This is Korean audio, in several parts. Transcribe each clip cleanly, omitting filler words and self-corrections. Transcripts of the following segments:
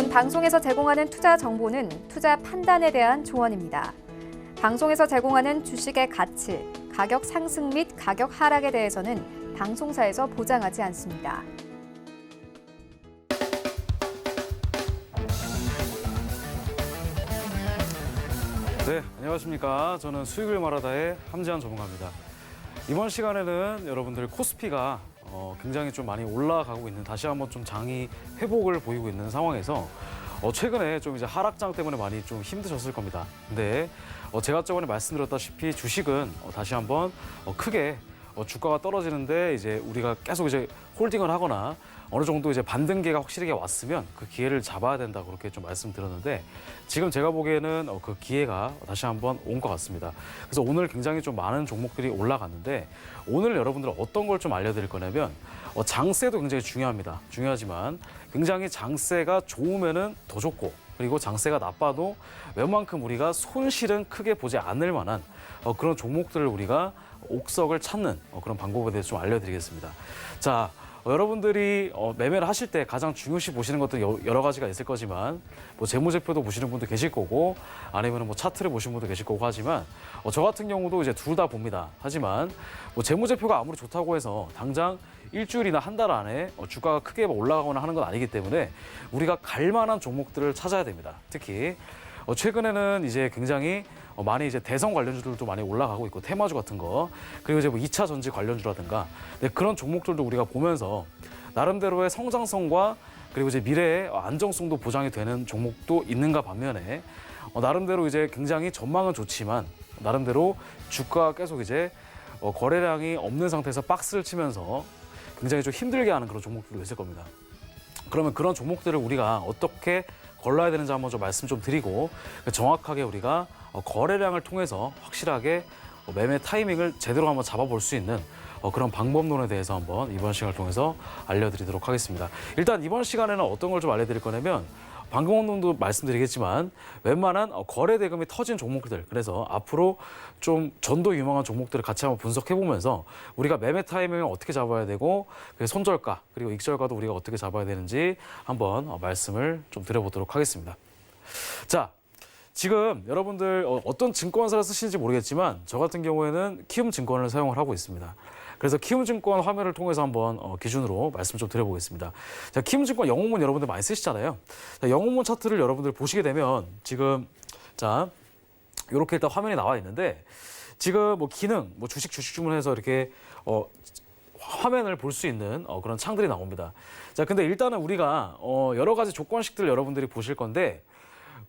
본 방송에서 제공하는 투자 정보는 투자 판단에 대한 조언입니다. 방송에서 제공하는 주식의 가치, 가격 상승 및 가격 하락에 대해서는 방송사에서 보장하지 않습니다. 네, 안녕하십니까. 저는 수익을 말하다의 함지한 전문가입니다. 이번 시간에는 여러분들 코스피가 굉장히 좀 많이 올라가고 있는, 다시 한번 좀 장이 회복을 보이고 있는 상황에서 최근에 좀 이제 하락장 때문에 많이 좀 힘드셨을 겁니다. 근데 제가 저번에 말씀드렸다시피 주식은 다시 한번 크게 주가가 떨어지는데 이제 우리가 계속 이제 홀딩을 하거나 어느 정도 이제 반등기가 확실하게 왔으면 그 기회를 잡아야 된다, 그렇게 좀 말씀드렸는데 지금 제가 보기에는 그 기회가 다시 한번 온 것 같습니다. 그래서 오늘 굉장히 좀 많은 종목들이 올라갔는데 오늘 여러분들 어떤 걸 좀 알려드릴 거냐면 장세도 굉장히 중요합니다. 중요하지만 굉장히 장세가 좋으면은 더 좋고, 그리고 장세가 나빠도 웬만큼 우리가 손실은 크게 보지 않을 만한 그런 종목들을 우리가 옥석을 찾는 그런 방법에 대해서 좀 알려드리겠습니다. 자, 여러분들이 매매를 하실 때 가장 중요시 보시는 것도 여러 가지가 있을 거지만 뭐 재무제표도 보시는 분도 계실 거고 아니면 뭐 차트를 보시는 분도 계실 거고 하지만 저 같은 경우도 이제 둘 다 봅니다. 하지만 뭐 재무제표가 아무리 좋다고 해서 당장 일주일이나 한 달 안에 주가가 크게 올라가거나 하는 건 아니기 때문에 우리가 갈 만한 종목들을 찾아야 됩니다. 특히 최근에는 이제 굉장히 많이 이제 대선 관련주들도 많이 올라가고 있고 테마주 같은 거, 그리고 이제 뭐 2차 전지 관련주라든가 그런 종목들도 우리가 보면서 나름대로의 성장성과 그리고 이제 미래의 안정성도 보장이 되는 종목도 있는가 반면에 나름대로 이제 굉장히 전망은 좋지만 나름대로 주가가 계속 이제 거래량이 없는 상태에서 박스를 치면서 굉장히 좀 힘들게 하는 그런 종목들도 있을 겁니다. 그러면 그런 종목들을 우리가 어떻게 걸러야 되는지 한번 좀 말씀 좀 드리고 정확하게 우리가 거래량을 통해서 확실하게 매매 타이밍을 제대로 한번 잡아볼 수 있는 그런 방법론에 대해서 한번 이번 시간을 통해서 알려드리도록 하겠습니다. 일단 이번 시간에는 어떤 걸 좀 알려드릴 거냐면 방금도 말씀드리겠지만 웬만한 거래 대금이 터진 종목들, 그래서 앞으로 좀 전도 유망한 종목들을 같이 한번 분석해보면서 우리가 매매 타이밍을 어떻게 잡아야 되고 손절가 그리고 익절가도 우리가 어떻게 잡아야 되는지 한번 말씀을 좀 드려보도록 하겠습니다. 자, 지금 여러분들 어떤 증권사를 쓰시는지 모르겠지만 저 같은 경우에는 키움증권을 사용을 하고 있습니다. 그래서 키움증권 화면을 통해서 한번 기준으로 말씀 좀 드려보겠습니다. 자, 키움증권 영웅문 여러분들 많이 쓰시잖아요. 자, 영웅문 차트를 여러분들 보시게 되면 지금 자 이렇게 일단 화면이 나와 있는데 지금 뭐 기능, 뭐 주식 주문해서 이렇게 화면을 볼 수 있는 그런 창들이 나옵니다. 자, 근데 일단은 우리가 여러 가지 조건식들 여러분들이 보실 건데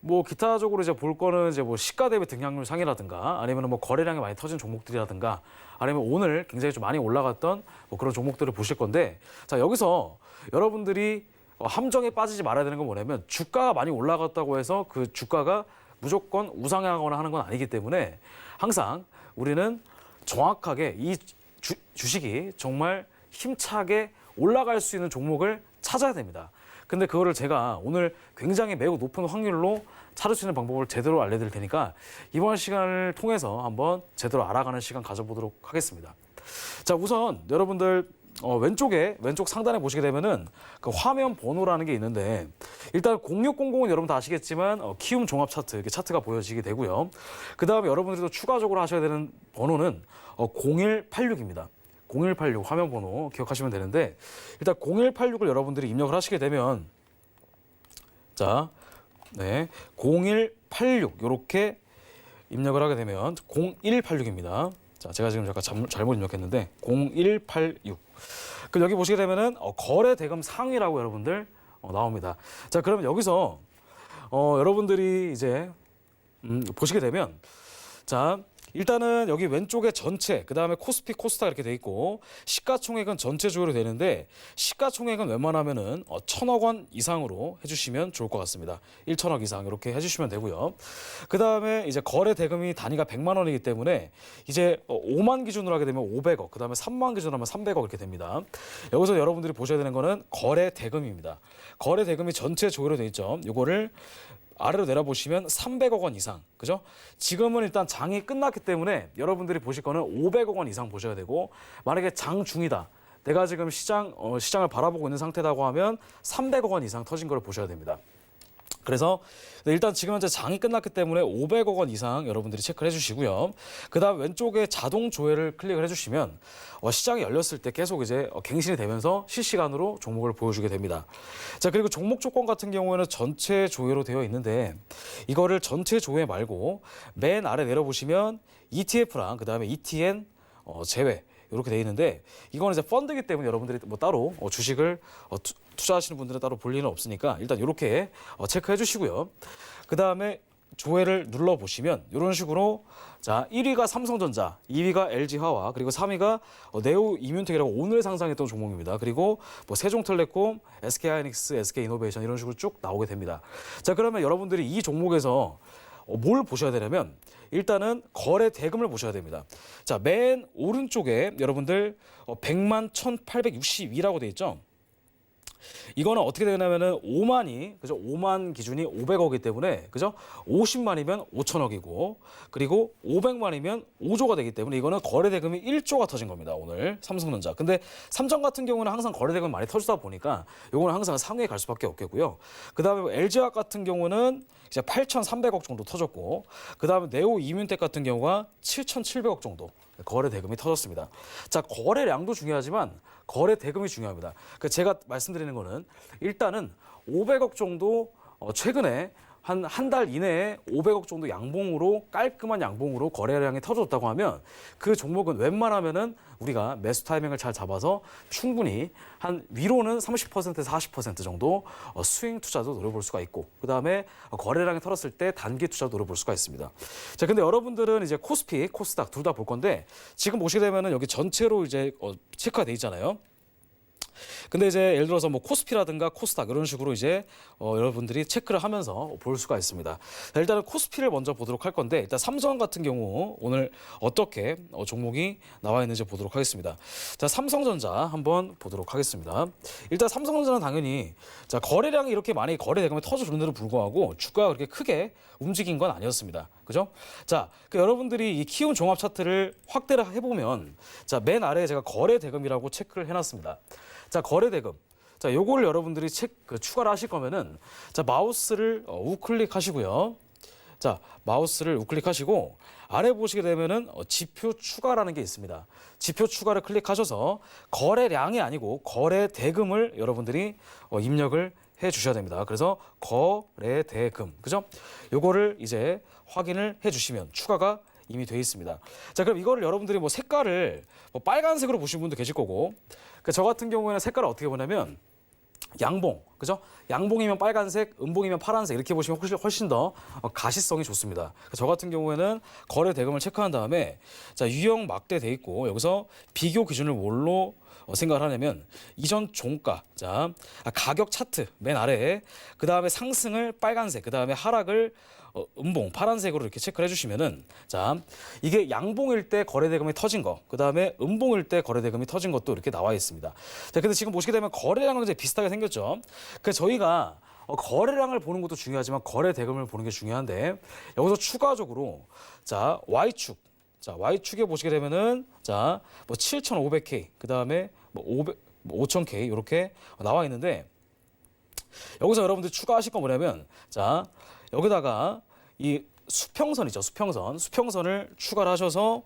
뭐 기타적으로 이제 볼 거는 이제 뭐 시가 대비 등락률 상이라든가 아니면 뭐 거래량이 많이 터진 종목들이라든가 아니면 오늘 굉장히 좀 많이 올라갔던 뭐 그런 종목들을 보실 건데, 자, 여기서 여러분들이 함정에 빠지지 말아야 되는 건 뭐냐면 주가가 많이 올라갔다고 해서 그 주가가 무조건 우상향하거나 하는 건 아니기 때문에 항상 우리는 정확하게 이 주식이 정말 힘차게 올라갈 수 있는 종목을 찾아야 됩니다. 근데 그거를 제가 오늘 굉장히 매우 높은 확률로 찾을 수 있는 방법을 제대로 알려드릴 테니까 이번 시간을 통해서 한번 제대로 알아가는 시간 가져보도록 하겠습니다. 자, 우선 여러분들 왼쪽 상단에 보시게 되면은 그 화면 번호라는 게 있는데 일단 0600은 여러분 다 아시겠지만 키움 종합 차트, 이렇게 차트가 보여지게 되고요. 그 다음에 여러분들이 또 추가적으로 하셔야 되는 번호는 0186입니다. 0186 화면 번호 기억하시면 되는데 일단 0186을 여러분들이 입력을 하시게 되면 자, 네, 0186 이렇게 입력을 하게 되면 0186입니다. 자, 제가 지금 잠깐 잘못 입력했는데 0186. 그럼 여기 보시게 되면은 거래 대금 상위라고 여러분들 나옵니다. 자, 그러면 여기서 여러분들이 이제 보시게 되면 자, 일단은 여기 왼쪽에 전체, 그 다음에 코스피, 코스닥 이렇게 돼 있고 시가총액은 전체적으로 되는데 시가총액은 웬만하면은 1,000억 원 이상으로 해주시면 좋을 것 같습니다. 1,000억 이상 이렇게 해주시면 되고요. 그 다음에 이제 거래 대금이 단위가 100만 원이기 때문에 이제 5만 기준으로 하게 되면 500억, 그 다음에 3만 기준으로 하면 300억 이렇게 됩니다. 여기서 여러분들이 보셔야 되는 거는 거래 대금입니다. 거래 대금이 전체 조회로 돼 있죠. 이거를 아래로 내려보시면 300억 원 이상, 그죠? 지금은 일단 장이 끝났기 때문에 여러분들이 보실 거는 500억 원 이상 보셔야 되고, 만약에 장 중이다, 내가 지금 시장을 바라보고 있는 상태라고 하면 300억 원 이상 터진 걸 보셔야 됩니다. 그래서 일단 지금 현재 장이 끝났기 때문에 500억 원 이상 여러분들이 체크를 해주시고요. 그다음 왼쪽에 자동 조회를 클릭을 해주시면 시장이 열렸을 때 계속 이제 갱신이 되면서 실시간으로 종목을 보여주게 됩니다. 자, 그리고 종목 조건 같은 경우에는 전체 조회로 되어 있는데 이거를 전체 조회 말고 맨 아래 내려보시면 ETF랑 그다음에 ETN 제외 이렇게 돼 있는데 이거는 이제 펀드이기 때문에 여러분들이 뭐 따로 주식을 투자하시는 분들은 따로 볼 일은 없으니까 일단 이렇게 체크해 주시고요. 그다음에 조회를 눌러 보시면 이런 식으로 자 1위가 삼성전자, 2위가 LG화학, 그리고 3위가 네오 이뮨텍이라고 오늘 상장했던 종목입니다. 그리고 뭐 세종텔레콤, SK하이닉스, SK이노베이션 이런 식으로 쭉 나오게 됩니다. 자, 그러면 여러분들이 이 종목에서 뭘 보셔야 되냐면 일단은 거래 대금을 보셔야 됩니다. 자, 맨 오른쪽에 여러분들 100만 1862라고 돼 있죠. 이거는 어떻게 되냐면은 5만이 그죠? 5만 기준이 500억이기 때문에 그죠? 50만이면 5천억이고 그리고 500만이면 5조가 되기 때문에 이거는 거래 대금이 1조가 터진 겁니다. 오늘 삼성전자. 근데 삼성 같은 경우는 항상 거래 대금 많이 터지다 보니까 이거는 항상 상위에 갈 수밖에 없겠고요. 그다음에 LG화학 같은 경우는 이제 8,300억 정도 터졌고 그다음에 네오 이뮨텍 같은 경우가 7,700억 정도 거래 대금이 터졌습니다. 자, 거래량도 중요하지만 거래 대금이 중요합니다. 제가 말씀드리는 거는 일단은 500억 정도 최근에 한 달 이내에 500억 정도 양봉으로 깔끔한 양봉으로 거래량이 터졌다고 하면 그 종목은 웬만하면은 우리가 매수 타이밍을 잘 잡아서 충분히 한 위로는 30%에서 40% 정도 스윙 투자도 노려볼 수가 있고 그다음에 거래량이 털었을 때 단기 투자도 노려볼 수가 있습니다. 자, 근데 여러분들은 이제 코스피, 코스닥 둘 다 볼 건데 지금 보시게 되면은 여기 전체로 이제 체크가 돼 있잖아요. 근데 이제 예를 들어서 뭐 코스피라든가 코스닥 이런 식으로 이제 여러분들이 체크를 하면서 볼 수가 있습니다. 자, 일단은 코스피를 먼저 보도록 할 건데 일단 삼성 같은 경우 오늘 어떻게 종목이 나와 있는지 보도록 하겠습니다. 자, 삼성전자 한번 보도록 하겠습니다. 일단 삼성전자는 당연히 자 거래량이 이렇게 많이 거래 대금이 터져줬는데도 불구하고 주가가 그렇게 크게 움직인 건 아니었습니다. 그죠? 자, 여러분들이 이 키움 종합 차트를 확대를 해보면 자, 맨 아래에 제가 거래 대금이라고 체크를 해놨습니다. 자, 거래 대금. 자, 요걸 여러분들이 추가를 하실 거면은 자, 마우스를 우클릭하시고요. 자, 마우스를 우클릭하시고 아래 보시게 되면은 지표 추가라는 게 있습니다. 지표 추가를 클릭하셔서 거래량이 아니고 거래 대금을 여러분들이 입력을 해 주셔야 됩니다. 그래서 거래 대금. 그죠? 요거를 이제 확인을 해 주시면 추가가 이미 돼 있습니다. 자, 그럼 이거를 여러분들이 뭐 색깔을 뭐 빨간색으로 보시는 분도 계실 거고 저 같은 경우에는 색깔을 어떻게 보냐면 양봉, 그죠? 양봉이면 빨간색, 음봉이면 파란색 이렇게 보시면 훨씬 더 가시성이 좋습니다. 저 같은 경우에는 거래 대금을 체크한 다음에 자, 유형 막대돼 있고 여기서 비교 기준을 뭘로 생각을 하냐면 이전 종가, 자 가격 차트 맨 아래에 그 다음에 상승을 빨간색, 그 다음에 하락을 음봉 파란색으로 이렇게 체크를 해주시면은 자 이게 양봉일 때 거래대금이 터진 거, 그 다음에 음봉일 때 거래대금이 터진 것도 이렇게 나와 있습니다. 자, 근데 지금 보시게 되면 거래량은 이제 비슷하게 생겼죠. 그래서 저희가 거래량을 보는 것도 중요하지만 거래대금을 보는 게 중요한데 여기서 추가적으로 자 Y축, 자 Y축에 보시게 되면은 자 뭐 7,500K, 그 다음에 뭐 5,000K 이렇게 나와 있는데 여기서 여러분들이 추가하실 건 뭐냐면 자 여기다가 이 수평선이죠. 수평선을 추가를 하셔서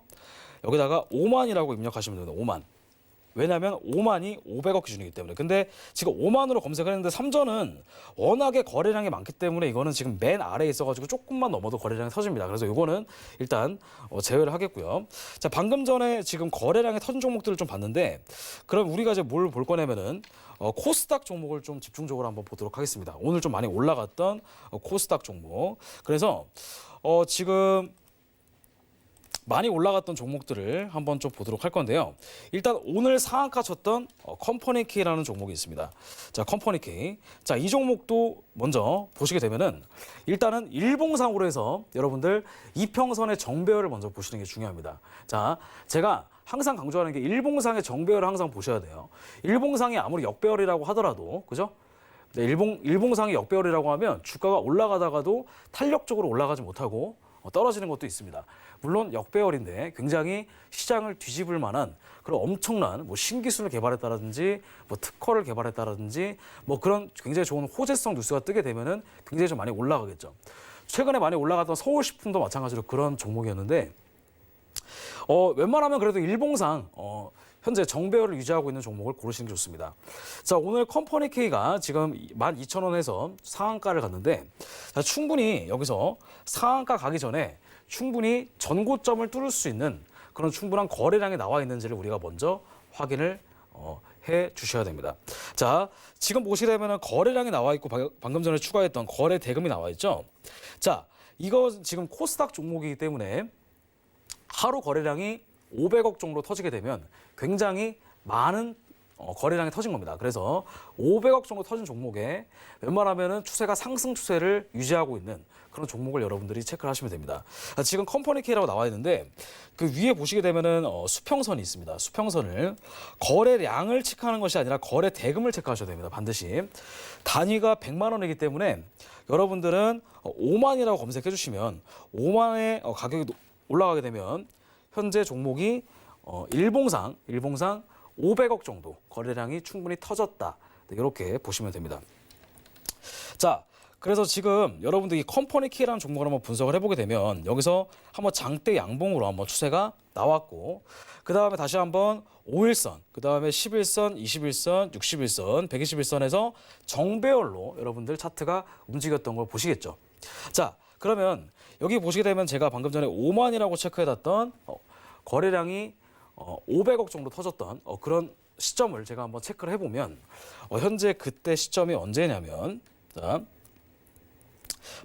여기다가 5만이라고 입력하시면 됩니다. 5만. 왜냐하면 5만이 500억 기준이기 때문에. 근데 지금 5만으로 검색을 했는데 삼전은 워낙에 거래량이 많기 때문에 이거는 지금 맨 아래에 있어가지고 조금만 넘어도 거래량이 터집니다. 그래서 이거는 일단 제외를 하겠고요. 자, 방금 전에 지금 거래량이 터진 종목들을 좀 봤는데 그럼 우리가 이제 뭘 볼 거냐면은 코스닥 종목을 좀 집중적으로 한번 보도록 하겠습니다. 오늘 좀 많이 올라갔던 코스닥 종목. 그래서 지금 많이 올라갔던 종목들을 한번 좀 보도록 할 건데요. 일단 오늘 상한가 쳤던 컴퍼니K라는 종목이 있습니다. 자, 컴퍼니K. 자, 이 종목도 먼저 보시게 되면은 일단은 일봉상으로 해서 여러분들 이평선의 정배열을 먼저 보시는 게 중요합니다. 자, 제가 항상 강조하는 게 일봉상의 정배열을 항상 보셔야 돼요. 일봉상이 아무리 역배열이라고 하더라도, 그죠? 일봉상이 역배열이라고 하면 주가가 올라가다가도 탄력적으로 올라가지 못하고 떨어지는 것도 있습니다. 물론 역배열인데 굉장히 시장을 뒤집을 만한 그런 엄청난 뭐 신기술을 개발했다라든지 뭐 특허를 개발했다라든지 뭐 그런 굉장히 좋은 호재성 뉴스가 뜨게 되면은 굉장히 좀 많이 올라가겠죠. 최근에 많이 올라갔던 서울식품도 마찬가지로 그런 종목이었는데 웬만하면 그래도 일봉상 현재 정배열을 유지하고 있는 종목을 고르시는 게 좋습니다. 자, 오늘 컴퍼니 K가 지금 12,000원에서 상한가를 갔는데 자, 충분히 여기서 상한가 가기 전에 충분히 전고점을 뚫을 수 있는 그런 충분한 거래량이 나와 있는지를 우리가 먼저 확인을 해 주셔야 됩니다. 자, 지금 보시게 되면 거래량이 나와 있고 방금 전에 추가했던 거래 대금이 나와 있죠. 자, 이거 지금 코스닥 종목이기 때문에 하루 거래량이 500억 정도 터지게 되면 굉장히 많은 거래량이 터진 겁니다. 그래서 500억 정도 터진 종목에 웬만하면 추세가 상승 추세를 유지하고 있는 그런 종목을 여러분들이 체크를 하시면 됩니다. 지금 컴퍼니 K라고 나와 있는데 그 위에 보시게 되면은 수평선이 있습니다. 수평선을 거래량을 체크하는 것이 아니라 거래 대금을 체크하셔야 됩니다. 반드시 단위가 100만 원이기 때문에 여러분들은 5만이라고 검색해 주시면 5만의 가격이 올라가게 되면 현재 종목이 일봉상 500억 정도 거래량이 충분히 터졌다. 네, 이렇게 보시면 됩니다. 자, 그래서 지금 여러분들이 컴퍼니 K라는 종목을 한번 분석을 해보게 되면 여기서 한번 장대 양봉으로 한번 추세가 나왔고 그 다음에 다시 한번 5일선, 그 다음에 11선, 21선, 61선, 121선에서 정배열로 여러분들 차트가 움직였던 걸 보시겠죠. 자, 그러면 여기 보시게 되면 제가 방금 전에 5만이라고 체크해놨던 거래량이 500억 정도 터졌던 그런 시점을 제가 한번 체크를 해보면 현재 그때 시점이 언제냐면 자,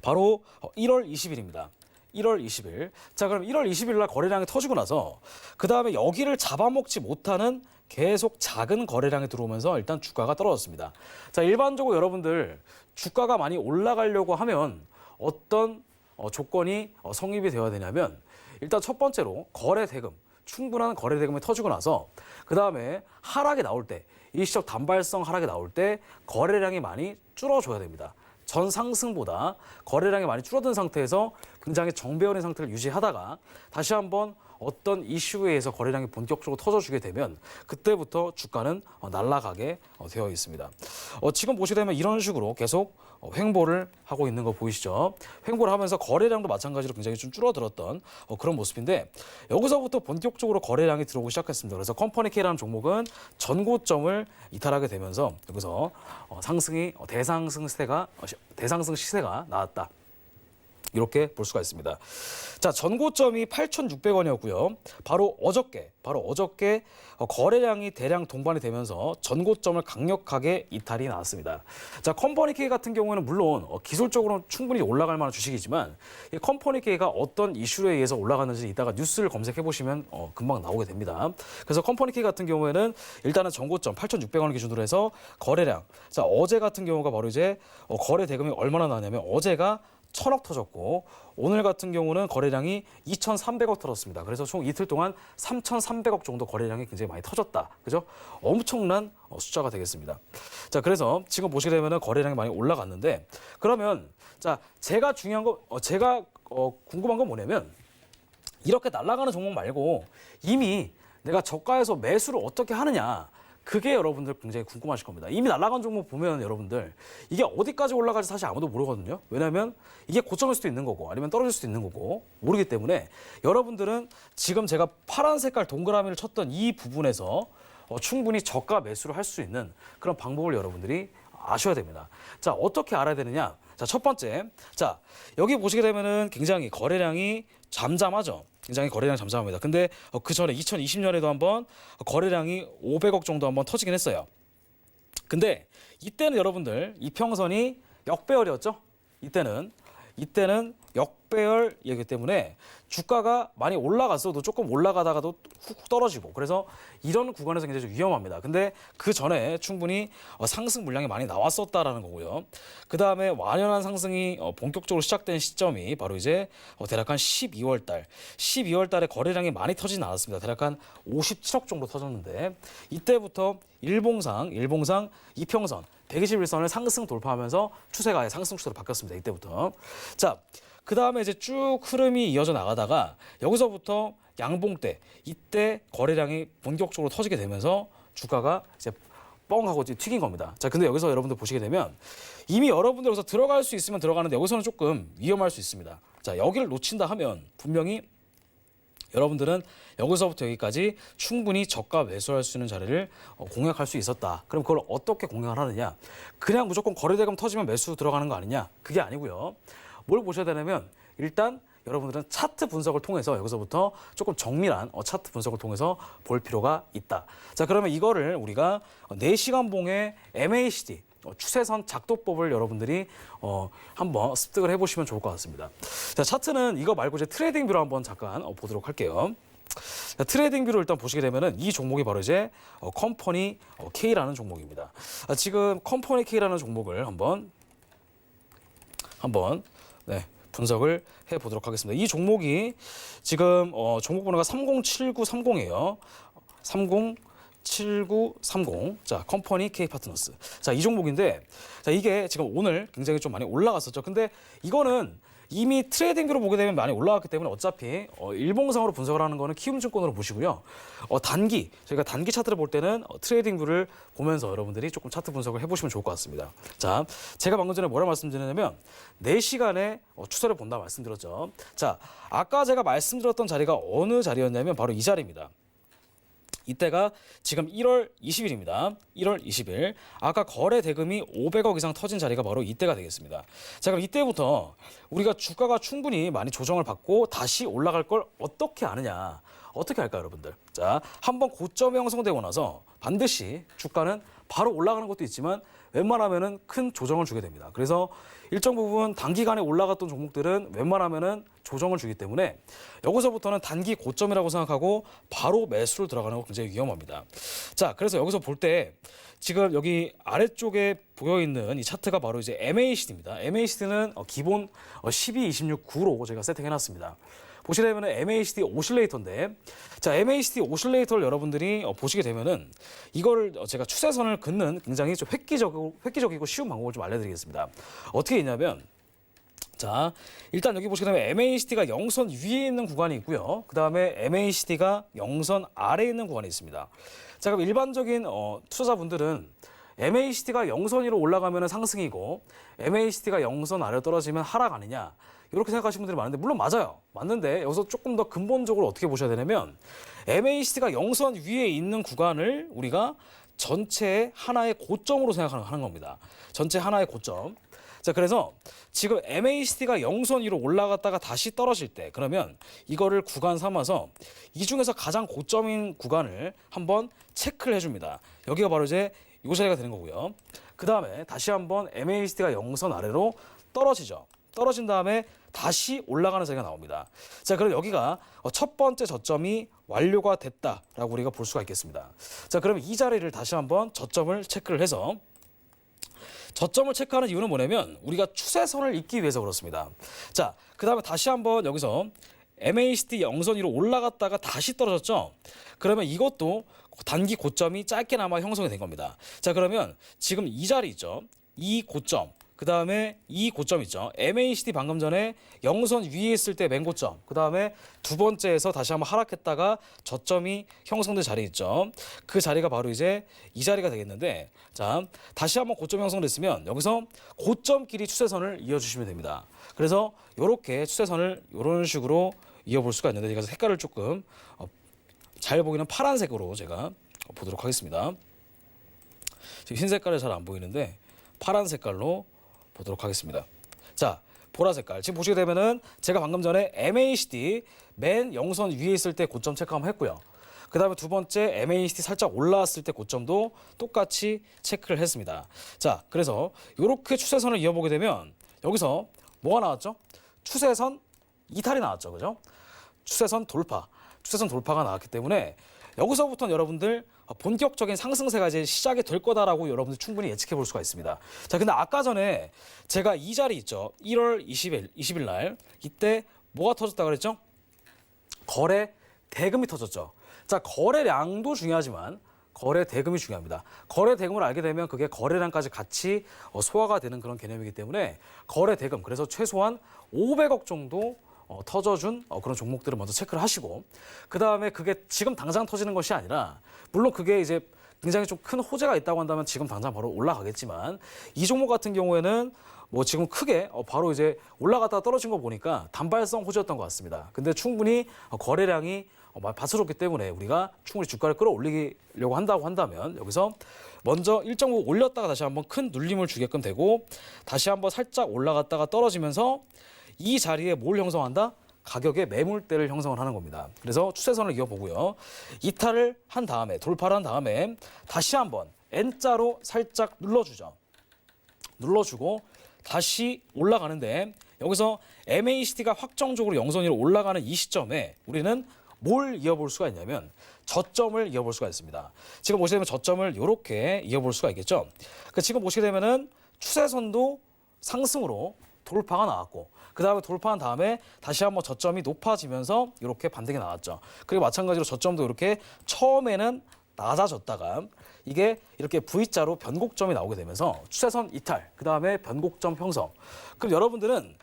바로 1월 20일입니다. 1월 20일. 자, 그럼 1월 20일 날 거래량이 터지고 나서 그 다음에 여기를 잡아먹지 못하는 계속 작은 거래량이 들어오면서 일단 주가가 떨어졌습니다. 자, 일반적으로 여러분들 주가가 많이 올라가려고 하면 어떤 조건이 성립이 되어야 되냐면 일단 첫 번째로 거래 대금, 충분한 거래 대금이 터지고 나서 그 다음에 하락이 나올 때 일시적 단발성 하락이 나올 때 거래량이 많이 줄어줘야 됩니다. 전 상승보다 거래량이 많이 줄어든 상태에서 굉장히 정배열인 상태를 유지하다가 다시 한번 어떤 이슈에 의해서 거래량이 본격적으로 터져주게 되면 그때부터 주가는 날아가게 되어 있습니다. 지금 보시게 되면 이런 식으로 계속 횡보를 하고 있는 거 보이시죠? 횡보를 하면서 거래량도 마찬가지로 굉장히 좀 줄어들었던 그런 모습인데 여기서부터 본격적으로 거래량이 들어오기 시작했습니다. 그래서 컴퍼니 K라는 종목은 전고점을 이탈하게 되면서 여기서 대상승 시세가 나왔다. 이렇게 볼 수가 있습니다. 자, 전고점이 8,600원이었고요. 바로 어저께 거래량이 대량 동반이 되면서 전고점을 강력하게 이탈이 나왔습니다. 자, 컴퍼니 K 같은 경우에는 물론 기술적으로 충분히 올라갈 만한 주식이지만 이 컴퍼니 K가 어떤 이슈에 의해서 올라갔는지 이따가 뉴스를 검색해 보시면 금방 나오게 됩니다. 그래서 컴퍼니 K 같은 경우에는 일단은 전고점 8,600원을 기준으로 해서 거래량. 자, 어제 같은 경우가 바로 이제 거래 대금이 얼마나 나왔냐면 어제가 1,000억 터졌고 오늘 같은 경우는 거래량이 2,300억 터졌습니다. 그래서 총 이틀 동안 3,300억 정도 거래량이 굉장히 많이 터졌다. 그죠? 엄청난 숫자가 되겠습니다. 자, 그래서 지금 보시게 되면 거래량이 많이 올라갔는데 그러면 자, 제가 궁금한 건 뭐냐면 이렇게 날아가는 종목 말고 이미 내가 저가에서 매수를 어떻게 하느냐. 그게 여러분들 굉장히 궁금하실 겁니다. 이미 날아간 종목 보면 여러분들 이게 어디까지 올라갈지 사실 아무도 모르거든요. 왜냐하면 이게 고점일 수도 있는 거고 아니면 떨어질 수도 있는 거고 모르기 때문에 여러분들은 지금 제가 파란 색깔 동그라미를 쳤던 이 부분에서 충분히 저가 매수를 할 수 있는 그런 방법을 여러분들이 아셔야 됩니다. 자, 어떻게 알아야 되느냐? 자, 첫 번째. 자, 여기 보시게 되면은 굉장히 거래량이 잠잠하죠. 굉장히 거래량이 잠잠합니다. 근데 그 전에 2020년에도 한번 거래량이 500억 정도 한번 터지긴 했어요. 근데 이때는 여러분들 이평선이 역배열이었죠. 이때는 역배열이기 때문에 주가가 많이 올라갔어도 조금 올라가다가도 훅 떨어지고 그래서 이런 구간에서 굉장히 좀 위험합니다. 근데 그 전에 충분히 상승 물량이 많이 나왔었다라는 거고요. 그 다음에 완연한 상승이 본격적으로 시작된 시점이 바로 이제 대략 한 12월 달에 거래량이 많이 터지진 않았습니다. 대략 한 57억 정도 터졌는데 이때부터 일봉상 이평선 121선을 상승 돌파하면서 추세가 아예 상승 추세로 바뀌었습니다. 이때부터. 자, 그 다음에 이제 쭉 흐름이 이어져 나가다가 여기서부터 양봉대, 이때 거래량이 본격적으로 터지게 되면서 주가가 이제 뻥 하고 이제 튀긴 겁니다. 자, 근데 여기서 여러분들 보시게 되면 이미 여러분들 여기서 들어갈 수 있으면 들어가는데 여기서는 조금 위험할 수 있습니다. 자, 여기를 놓친다 하면 분명히 여러분들은 여기서부터 여기까지 충분히 저가 매수할 수 있는 자리를 공략할 수 있었다. 그럼 그걸 어떻게 공략을 하느냐? 그냥 무조건 거래대금 터지면 매수 들어가는 거 아니냐? 그게 아니고요. 뭘 보셔야 되냐면 일단 여러분들은 차트 분석을 통해서 여기서부터 조금 정밀한 차트 분석을 통해서 볼 필요가 있다. 자, 그러면 이거를 우리가 4시간 봉의 MACD 추세선 작도법을 여러분들이 한번 습득을 해보시면 좋을 것 같습니다. 자, 차트는 이거 말고 이제 트레이딩 뷰로 한번 잠깐 보도록 할게요. 자, 트레이딩 뷰를 일단 보시게 되면은 이 종목이 바로 이제 컴퍼니 K라는 종목입니다. 지금 컴퍼니 K라는 종목을 한번 네, 분석을 해보도록 하겠습니다. 이 종목이 지금 종목 번호가 307930이에요. 307930. 자, 컴퍼니 K 파트너스. 자, 이 종목인데, 자, 이게 지금 오늘 굉장히 좀 많이 올라갔었죠. 근데 이거는 이미 트레이딩 뷰로 보게 되면 많이 올라갔기 때문에 어차피 일봉상으로 분석을 하는 거는 키움증권으로 보시고요. 저희가 단기 차트를 볼 때는 트레이딩 뷰를 보면서 여러분들이 조금 차트 분석을 해보시면 좋을 것 같습니다. 자, 제가 방금 전에 뭐라 말씀드렸냐면 4시간의 추세를 본다 말씀드렸죠. 자, 아까 제가 말씀드렸던 자리가 어느 자리였냐면 바로 이 자리입니다. 이때가 지금 1월 20일입니다. 1월 20일. 아까 거래 대금이 500억 이상 터진 자리가 바로 이때가 되겠습니다. 자, 그럼 이때부터 우리가 주가가 충분히 많이 조정을 받고 다시 올라갈 걸 어떻게 아느냐? 어떻게 할까요, 여러분들? 자, 한번 고점이 형성되고 나서 반드시 주가는 바로 올라가는 것도 있지만 웬만하면은 큰 조정을 주게 됩니다. 그래서 일정 부분 단기간에 올라갔던 종목들은 웬만하면은 조정을 주기 때문에 여기서부터는 단기 고점이라고 생각하고 바로 매수를 들어가는 거 굉장히 위험합니다. 자, 그래서 여기서 볼 때 지금 여기 아래쪽에 보여 있는 이 차트가 바로 이제 MACD입니다. MACD는 기본 12, 26, 9로 제가 세팅해 놨습니다. 보시려면 MACD 오실레이터인데, 자, MACD 오실레이터를 여러분들이 보시게 되면은 이거를 제가 추세선을 긋는 굉장히 좀 획기적이고 쉬운 방법을 좀 알려드리겠습니다. 어떻게 있냐면, 자, 일단 여기 보시게 되면 MACD가 영선 위에 있는 구간이 있고요. 그 다음에 MACD가 영선 아래에 있는 구간이 있습니다. 자, 그럼 일반적인 투자자분들은 MACD가 영선 위로 올라가면 상승이고 MACD가 영선 아래로 떨어지면 하락 아니냐, 이렇게 생각하시는 분들이 많은데 물론 맞아요. 맞는데 여기서 조금 더 근본적으로 어떻게 보셔야 되냐면 MACD가 영선 위에 있는 구간을 우리가 전체의 하나의 고점으로 생각하는 겁니다. 전체 하나의 고점. 자, 그래서 지금 MACD가 영선 위로 올라갔다가 다시 떨어질 때 그러면 이거를 구간 삼아서 이 중에서 가장 고점인 구간을 한번 체크를 해줍니다. 여기가 바로 이제 이 자리가 되는 거고요. 그 다음에 다시 한번 MACD가 영선 아래로 떨어지죠. 떨어진 다음에 다시 올라가는 자리가 나옵니다. 자, 그럼 여기가 첫 번째 저점이 완료가 됐다라고 우리가 볼 수가 있겠습니다. 자, 그러면 이 자리를 다시 한번 저점을 체크를 해서 저점을 체크하는 이유는 뭐냐면 우리가 추세선을 잇기 위해서 그렇습니다. 자, 그 다음에 다시 한번 여기서 MACD 영선 위로 올라갔다가 다시 떨어졌죠. 그러면 이것도 단기 고점이 짧게나마 형성이 된 겁니다. 자, 그러면 지금 이 자리 있죠. 이 고점. 그 다음에 이 고점 있죠. MACD 방금 전에 영선 위에 있을 때 맨 고점. 그 다음에 두 번째에서 다시 한번 하락했다가 저점이 형성된 자리 있죠. 그 자리가 바로 이제 이 자리가 되겠는데, 자, 다시 한번 고점 형성됐으면 여기서 고점끼리 추세선을 이어주시면 됩니다. 그래서 이렇게 추세선을 이런 식으로 이어볼 수가 있는데, 제가 색깔을 조금 잘 보이는 파란색으로 제가 보도록 하겠습니다. 지금 흰 색깔이 잘 안 보이는데 파란 색깔로 보도록 하겠습니다. 자, 보라 색깔. 지금 보시게 되면은 제가 방금 전에 MACD 맨 영선 위에 있을 때 고점 체크 한번 했고요. 그 다음에 두 번째 MACD 살짝 올라왔을 때 고점도 똑같이 체크를 했습니다. 자, 그래서 이렇게 추세선을 이어보게 되면 여기서 뭐가 나왔죠? 추세선 이탈이 나왔죠. 그죠? 추세선 돌파가 나왔기 때문에 여기서부터는 여러분들 본격적인 상승세가 이제 시작이 될 거다라고 여러분들 충분히 예측해 볼 수가 있습니다. 자, 근데 아까 전에 제가 이 자리 있죠. 1월 20일 날 이때 뭐가 터졌다 그랬죠? 거래 대금이 터졌죠. 자, 거래량도 중요하지만 거래 대금이 중요합니다. 거래 대금을 알게 되면 그게 거래량까지 같이 소화가 되는 그런 개념이기 때문에 거래 대금, 그래서 최소한 500억 정도 터져준 그런 종목들을 먼저 체크를 하시고, 그 다음에 그게 지금 당장 터지는 것이 아니라, 물론 그게 이제 굉장히 좀 큰 호재가 있다고 한다면 지금 당장 바로 올라가겠지만, 이 종목 같은 경우에는 뭐 지금 크게 바로 이제 올라갔다가 떨어진 거 보니까 단발성 호재였던 것 같습니다. 근데 충분히 거래량이 받쳐줬기 때문에 우리가 충분히 주가를 끌어올리려고 한다고 한다면, 여기서 먼저 일정 부분 올렸다가 다시 한번 큰 눌림을 주게끔 되고, 다시 한번 살짝 올라갔다가 떨어지면서 이 자리에 뭘 형성한다? 가격의 매물대를 형성을 하는 겁니다. 그래서 추세선을 이어보고요. 이탈을 한 다음에, 돌파를 한 다음에 다시 한번 N자로 살짝 눌러주죠. 눌러주고 다시 올라가는데, 여기서 MACD가 확정적으로 영선 위로 올라가는 이 시점에 우리는 뭘 이어볼 수가 있냐면 저점을 이어볼 수가 있습니다. 지금 보시게 되면 저점을 이렇게 이어볼 수가 있겠죠. 지금 보시게 되면은 추세선도 상승으로 돌파가 나왔고, 그 다음에 돌파한 다음에 다시 한번 저점이 높아지면서 이렇게 반등이 나왔죠. 그리고 마찬가지로 저점도 이렇게 처음에는 낮아졌다가 이게 이렇게 V자로 변곡점이 나오게 되면서 추세선 이탈, 그 다음에 변곡점 형성. 그럼 여러분들은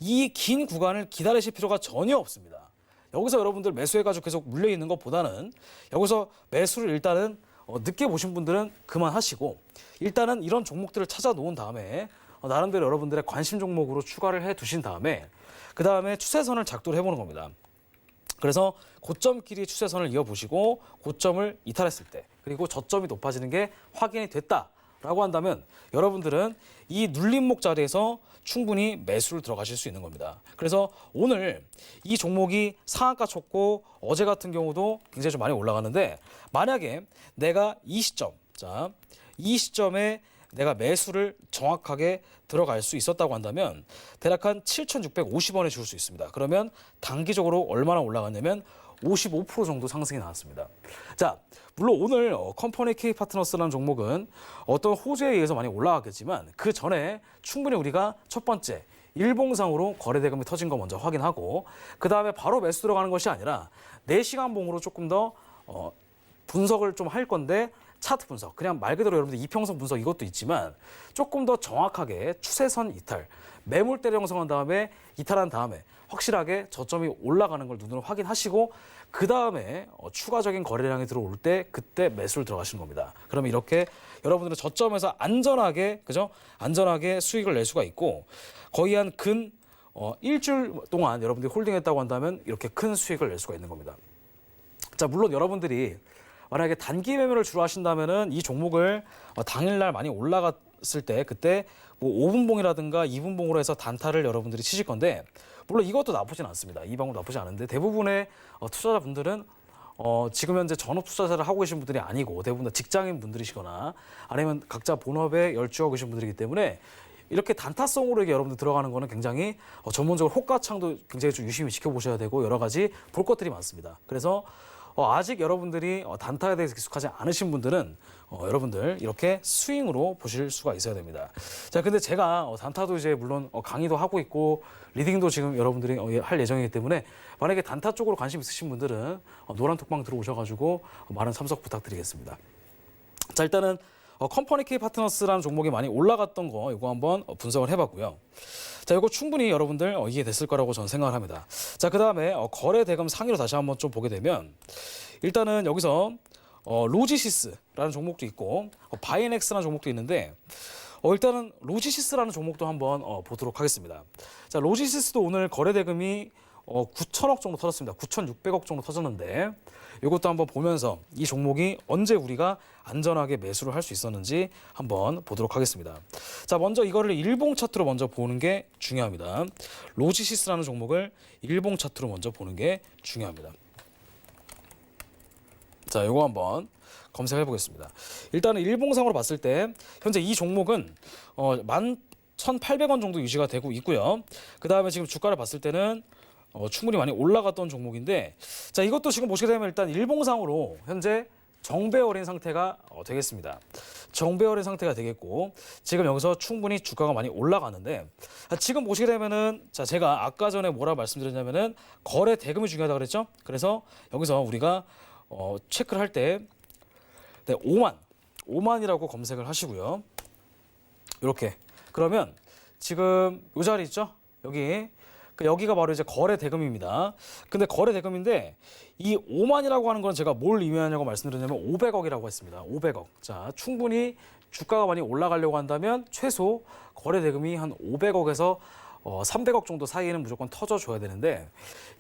이 긴 구간을 기다리실 필요가 전혀 없습니다. 여기서 여러분들 매수해가지고 계속 물려있는 것보다는 여기서 매수를 일단은 늦게 보신 분들은 그만하시고, 일단은 이런 종목들을 찾아 놓은 다음에 나름대로 여러분들의 관심 종목으로 추가를 해 두신 다음에 그 다음에 추세선을 작도를 해보는 겁니다. 그래서 고점끼리 추세선을 이어보시고 고점을 이탈했을 때, 그리고 저점이 높아지는 게 확인이 됐다라고 한다면 여러분들은 이 눌림목 자리에서 충분히 매수를 들어가실 수 있는 겁니다. 그래서 오늘 이 종목이 상한가 쳤고 어제 같은 경우도 굉장히 좀 많이 올라가는데, 만약에 내가 이 시점, 자, 이 시점에 내가 매수를 정확하게 들어갈 수 있었다고 한다면 대략 한 7,650원에 줄 수 있습니다. 그러면 단기적으로 얼마나 올라갔냐면 55% 정도 상승이 나왔습니다. 자, 물론 오늘 컴퍼니 K파트너스라는 종목은 어떤 호재에 의해서 많이 올라갔겠지만 그 전에 충분히 우리가 첫 번째 일봉상으로 거래 대금이 터진 거 먼저 확인하고, 그 다음에 바로 매수 들어가는 것이 아니라 4시간 봉으로 조금 더 분석을 좀 할 건데, 차트 분석, 그냥 말 그대로 여러분들 이평선 분석 이것도 있지만 조금 더 정확하게 추세선 이탈, 매물대를 형성한 다음에 이탈한 다음에 확실하게 저점이 올라가는 걸 눈으로 확인하시고, 그 다음에 추가적인 거래량이 들어올 때 그때 매수를 들어가시는 겁니다. 그러면 이렇게 여러분들은 저점에서 안전하게, 그죠? 안전하게 수익을 낼 수가 있고, 거의 한 일주일 동안 여러분들이 홀딩했다고 한다면 이렇게 큰 수익을 낼 수가 있는 겁니다. 자, 물론 여러분들이 만약에 단기 매매를 주로 하신다면은 이 종목을 당일날 많이 올라갔을 때 그때 뭐 5분봉이라든가 2분봉으로 해서 단타를 여러분들이 치실 건데, 물론 이것도 나쁘진 않습니다. 이 방법 나쁘지 않은데, 대부분의 투자자분들은 지금 현재 전업 투자자를 하고 계신 분들이 아니고 대부분 다 직장인 분들이시거나 아니면 각자 본업에 열중하고 계신 분들이기 때문에 이렇게 단타성으로 이게 여러분들 들어가는 거는 굉장히 전문적으로 호가창도 굉장히 좀 유심히 지켜보셔야 되고 여러 가지 볼 것들이 많습니다. 그래서 아직 여러분들이 단타에 대해서 익숙하지 않으신 분들은 여러분들 이렇게 스윙으로 보실 수가 있어야 됩니다. 자, 근데 제가 단타도 이제 물론 강의도 하고 있고 리딩도 지금 여러분들이 할 예정이기 때문에 만약에 단타 쪽으로 관심 있으신 분들은 노란톡방 들어오셔가지고 많은 참석 부탁드리겠습니다. 자, 일단은 컴퍼니 K 파트너스라는 종목이 많이 올라갔던 거 이거 한번 분석을 해봤고요. 자, 이거 충분히 여러분들 이해됐을 거라고 저는 생각을 합니다. 자, 그 다음에 거래 대금 상위로 다시 한번 좀 보게 되면 일단은 여기서 로지시스라는 종목도 있고 바이넥스라는 종목도 있는데 일단은 로지시스라는 종목도 한번 보도록 하겠습니다. 자, 로지시스도 오늘 거래 대금이 9천억 정도 터졌습니다. 9,600억 정도 터졌는데 이것도 한번 보면서 이 종목이 언제 우리가 안전하게 매수를 할 수 있었는지 한번 보도록 하겠습니다. 자, 먼저 이거를 일봉 차트로 먼저 보는 게 중요합니다. 로지시스라는 종목을 일봉 차트로 먼저 보는 게 중요합니다. 자, 이거 한번 검색해 보겠습니다. 일단은 일봉상으로 봤을 때 현재 이 종목은 11,800원 정도 유지가 되고 있고요. 그 다음에 지금 주가를 봤을 때는 충분히 많이 올라갔던 종목인데, 자, 이것도 지금 보시게 되면 일단 일봉상으로 현재 정배어린 상태가 되겠습니다. 정배어린 상태가 되겠고, 지금 여기서 충분히 주가가 많이 올라가는데, 지금 보시게 되면은, 자, 제가 아까 전에 뭐라 말씀드렸냐면은 거래 대금이 중요하다 그랬죠? 그래서 여기서 우리가 체크를 할 때 네, 5만이라고 검색을 하시고요. 이렇게. 그러면 지금 이 자리 있죠? 여기가 바로 이제 거래 대금입니다. 근데 거래 대금인데 이 5만이라고 하는 건 제가 뭘 의미하냐고 말씀드렸냐면 500억이라고 했습니다. 500억. 자, 충분히 주가가 많이 올라가려고 한다면 최소 거래 대금이 한 500억에서 300억 정도 사이에는 무조건 터져줘야 되는데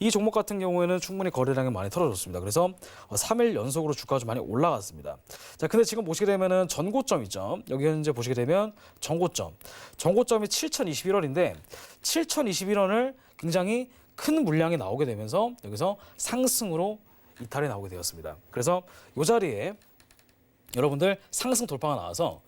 이 종목 같은 경우에는 충분히 거래량이 많이 터져줬습니다. 그래서 3일 연속으로 주가가 좀 많이 올라갔습니다. 자, 근데 지금 보시게 되면은 전고점 있죠. 여기 현재 보시게 되면 전고점이 7,021원인데 7,021원을 굉장히 큰 물량이 나오게 되면서 여기서 상승으로 이탈이 나오게 되었습니다. 그래서 이 자리에 여러분들 상승 돌파가 나와서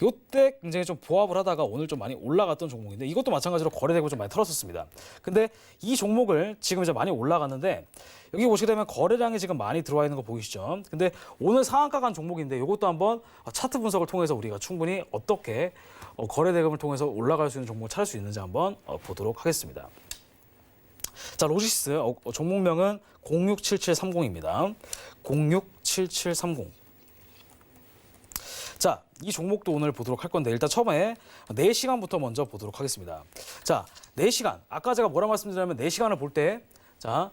이때 굉장히 좀 보합을 하다가 오늘 좀 많이 올라갔던 종목인데 이것도 마찬가지로 거래되고 좀 많이 털었었습니다. 근데 이 종목을 지금 이제 많이 올라갔는데 여기 보시게 되면 거래량이 지금 많이 들어와 있는 거 보이시죠? 근데 오늘 상한가 간 종목인데 이것도 한번 차트 분석을 통해서 우리가 충분히 어떻게 거래 대금을 통해서 올라갈 수 있는 종목을 찾을 수 있는지 한번 보도록 하겠습니다. 자, 로지스 종목명은 067730입니다. 067730. 자, 이 종목도 오늘 보도록 할 건데 일단 처음에 4시간부터 먼저 보도록 하겠습니다. 자, 4시간. 아까 제가 뭐라 말씀드렸냐면 4시간을 볼 때 자,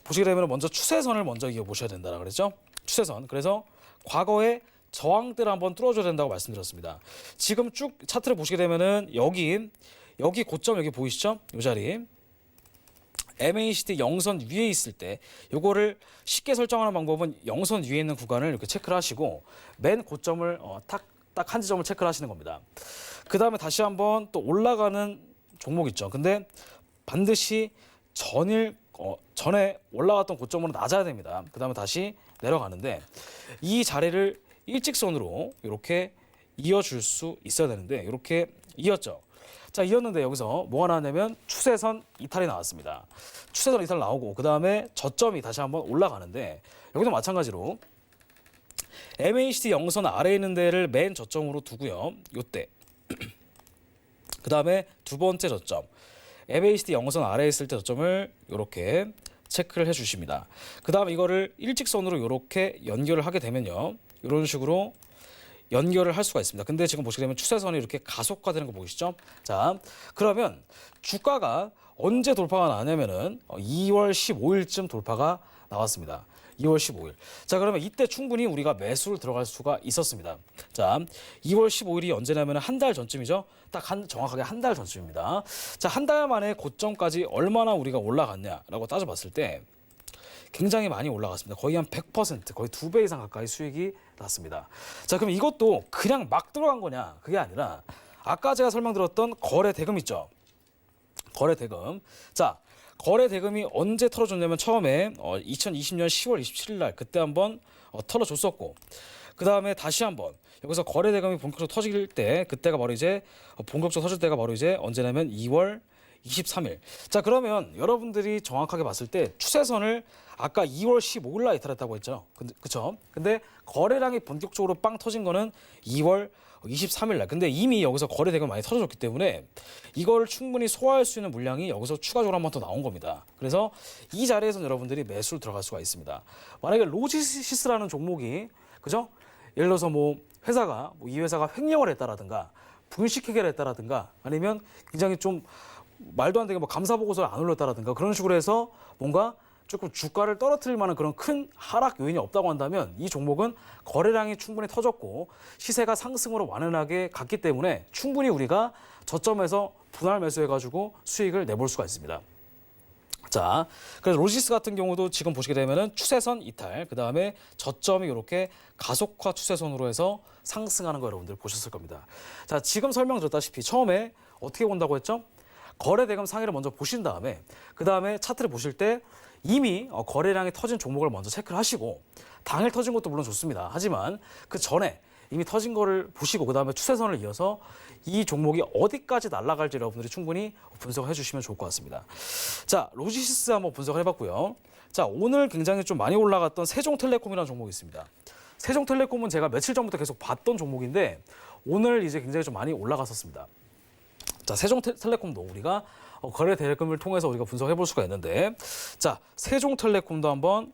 보시게 되면 먼저 추세선을 먼저 이어 보셔야 된다라 그랬죠? 추세선. 그래서 과거에 저항대를 한번 뚫어줘야 된다고 말씀드렸습니다. 지금 쭉 차트를 보시게 되면은 여기 고점 여기 보이시죠? 이 자리. MACD 영선 위에 있을 때 요거를 쉽게 설정하는 방법은 영선 위에 있는 구간을 이렇게 체크를 하시고 맨 고점을 딱 한 지점을 체크를 하시는 겁니다. 그 다음에 다시 한번 또 올라가는 종목 있죠. 근데 반드시 전에 올라갔던 고점으로 낮아야 됩니다. 그 다음에 다시 내려가는데 이 자리를 일직선으로 이렇게 이어줄 수 있어야 되는데 이렇게 이었죠. 자, 이었는데 여기서 뭐가 나왔냐면 추세선 이탈이 나왔습니다. 추세선 이탈 나오고 그 다음에 저점이 다시 한번 올라가는데 여기도 마찬가지로 MACD 영선 아래에 있는 데를 맨 저점으로 두고요. 요때 그 다음에 두 번째 저점 MACD 영선 아래에 있을 때 저점을 이렇게 체크를 해주십니다. 그 다음에 이거를 일직선으로 이렇게 연결을 하게 되면요. 이런 식으로 연결을 할 수가 있습니다. 근데 지금 보시게 되면 추세선이 이렇게 가속화되는 거 보이시죠? 자, 그러면 주가가 언제 돌파가 나냐면은 2월 15일쯤 돌파가 나왔습니다. 2월 15일. 자, 그러면 이때 충분히 우리가 매수를 들어갈 수가 있었습니다. 자, 2월 15일이 언제냐면 한 달 전쯤이죠. 정확하게 한 달 전쯤입니다. 자, 한 달 만에 고점까지 얼마나 우리가 올라갔냐라고 따져봤을 때 굉장히 많이 올라갔습니다. 거의 한 100%, 거의 2배 이상 가까이 수익이 났습니다. 자, 그럼 이것도 그냥 막 들어간 거냐? 그게 아니라 아까 제가 설명드렸던 거래 대금 있죠? 거래 대금. 자, 거래 대금이 언제 털어줬냐면 처음에 2020년 10월 27일 날 그때 한번 털어줬었고 그 다음에 다시 한번 여기서 거래 대금이 본격적으로 터질 때 그때가 바로 이제 본격적으로 터질 때가 바로 이제 언제냐면 2월 23일. 자, 그러면 여러분들이 정확하게 봤을 때 추세선을 아까 2월 15일 날 이탈했다고 했죠. 그쵸? 근데 거래량이 본격적으로 빵 터진 거는 2월 23일 날. 근데 이미 여기서 거래 대금 많이 터져줬기 때문에 이거를 충분히 소화할 수 있는 물량이 여기서 추가적으로 한 번 더 나온 겁니다. 그래서 이 자리에서는 여러분들이 매수를 들어갈 수가 있습니다. 만약에 로지시스라는 종목이 그죠? 예를 들어서 뭐 회사가 이 회사가 횡령을 했다라든가 분식 회계를 했다라든가 아니면 굉장히 좀 말도 안 되게 뭐 감사 보고서를 안 올렸다라든가 그런 식으로 해서 뭔가 조금 주가를 떨어뜨릴 만한 그런 큰 하락 요인이 없다고 한다면 이 종목은 거래량이 충분히 터졌고 시세가 상승으로 완연하게 갔기 때문에 충분히 우리가 저점에서 분할 매수해가지고 수익을 내볼 수가 있습니다. 자, 그래서 로지스 같은 경우도 지금 보시게 되면은 추세선 이탈, 그 다음에 저점이 이렇게 가속화 추세선으로 해서 상승하는 거 여러분들 보셨을 겁니다. 자, 지금 설명드렸다시피 처음에 어떻게 본다고 했죠? 거래 대금 상위를 먼저 보신 다음에 그 다음에 차트를 보실 때 이미 거래량이 터진 종목을 먼저 체크를 하시고 당일 터진 것도 물론 좋습니다. 하지만 그 전에 이미 터진 거를 보시고 그 다음에 추세선을 이어서 이 종목이 어디까지 날아갈지 여러분들이 충분히 분석을 해주시면 좋을 것 같습니다. 자, 로지시스 한번 분석을 해봤고요. 자, 오늘 굉장히 좀 많이 올라갔던 세종텔레콤이라는 종목이 있습니다. 세종텔레콤은 제가 며칠 전부터 계속 봤던 종목인데 오늘 이제 굉장히 좀 많이 올라갔었습니다. 자, 세종텔레콤도 우리가 거래 대금을 통해서 우리가 분석해 볼 수가 있는데 자, 세종텔레콤도 한번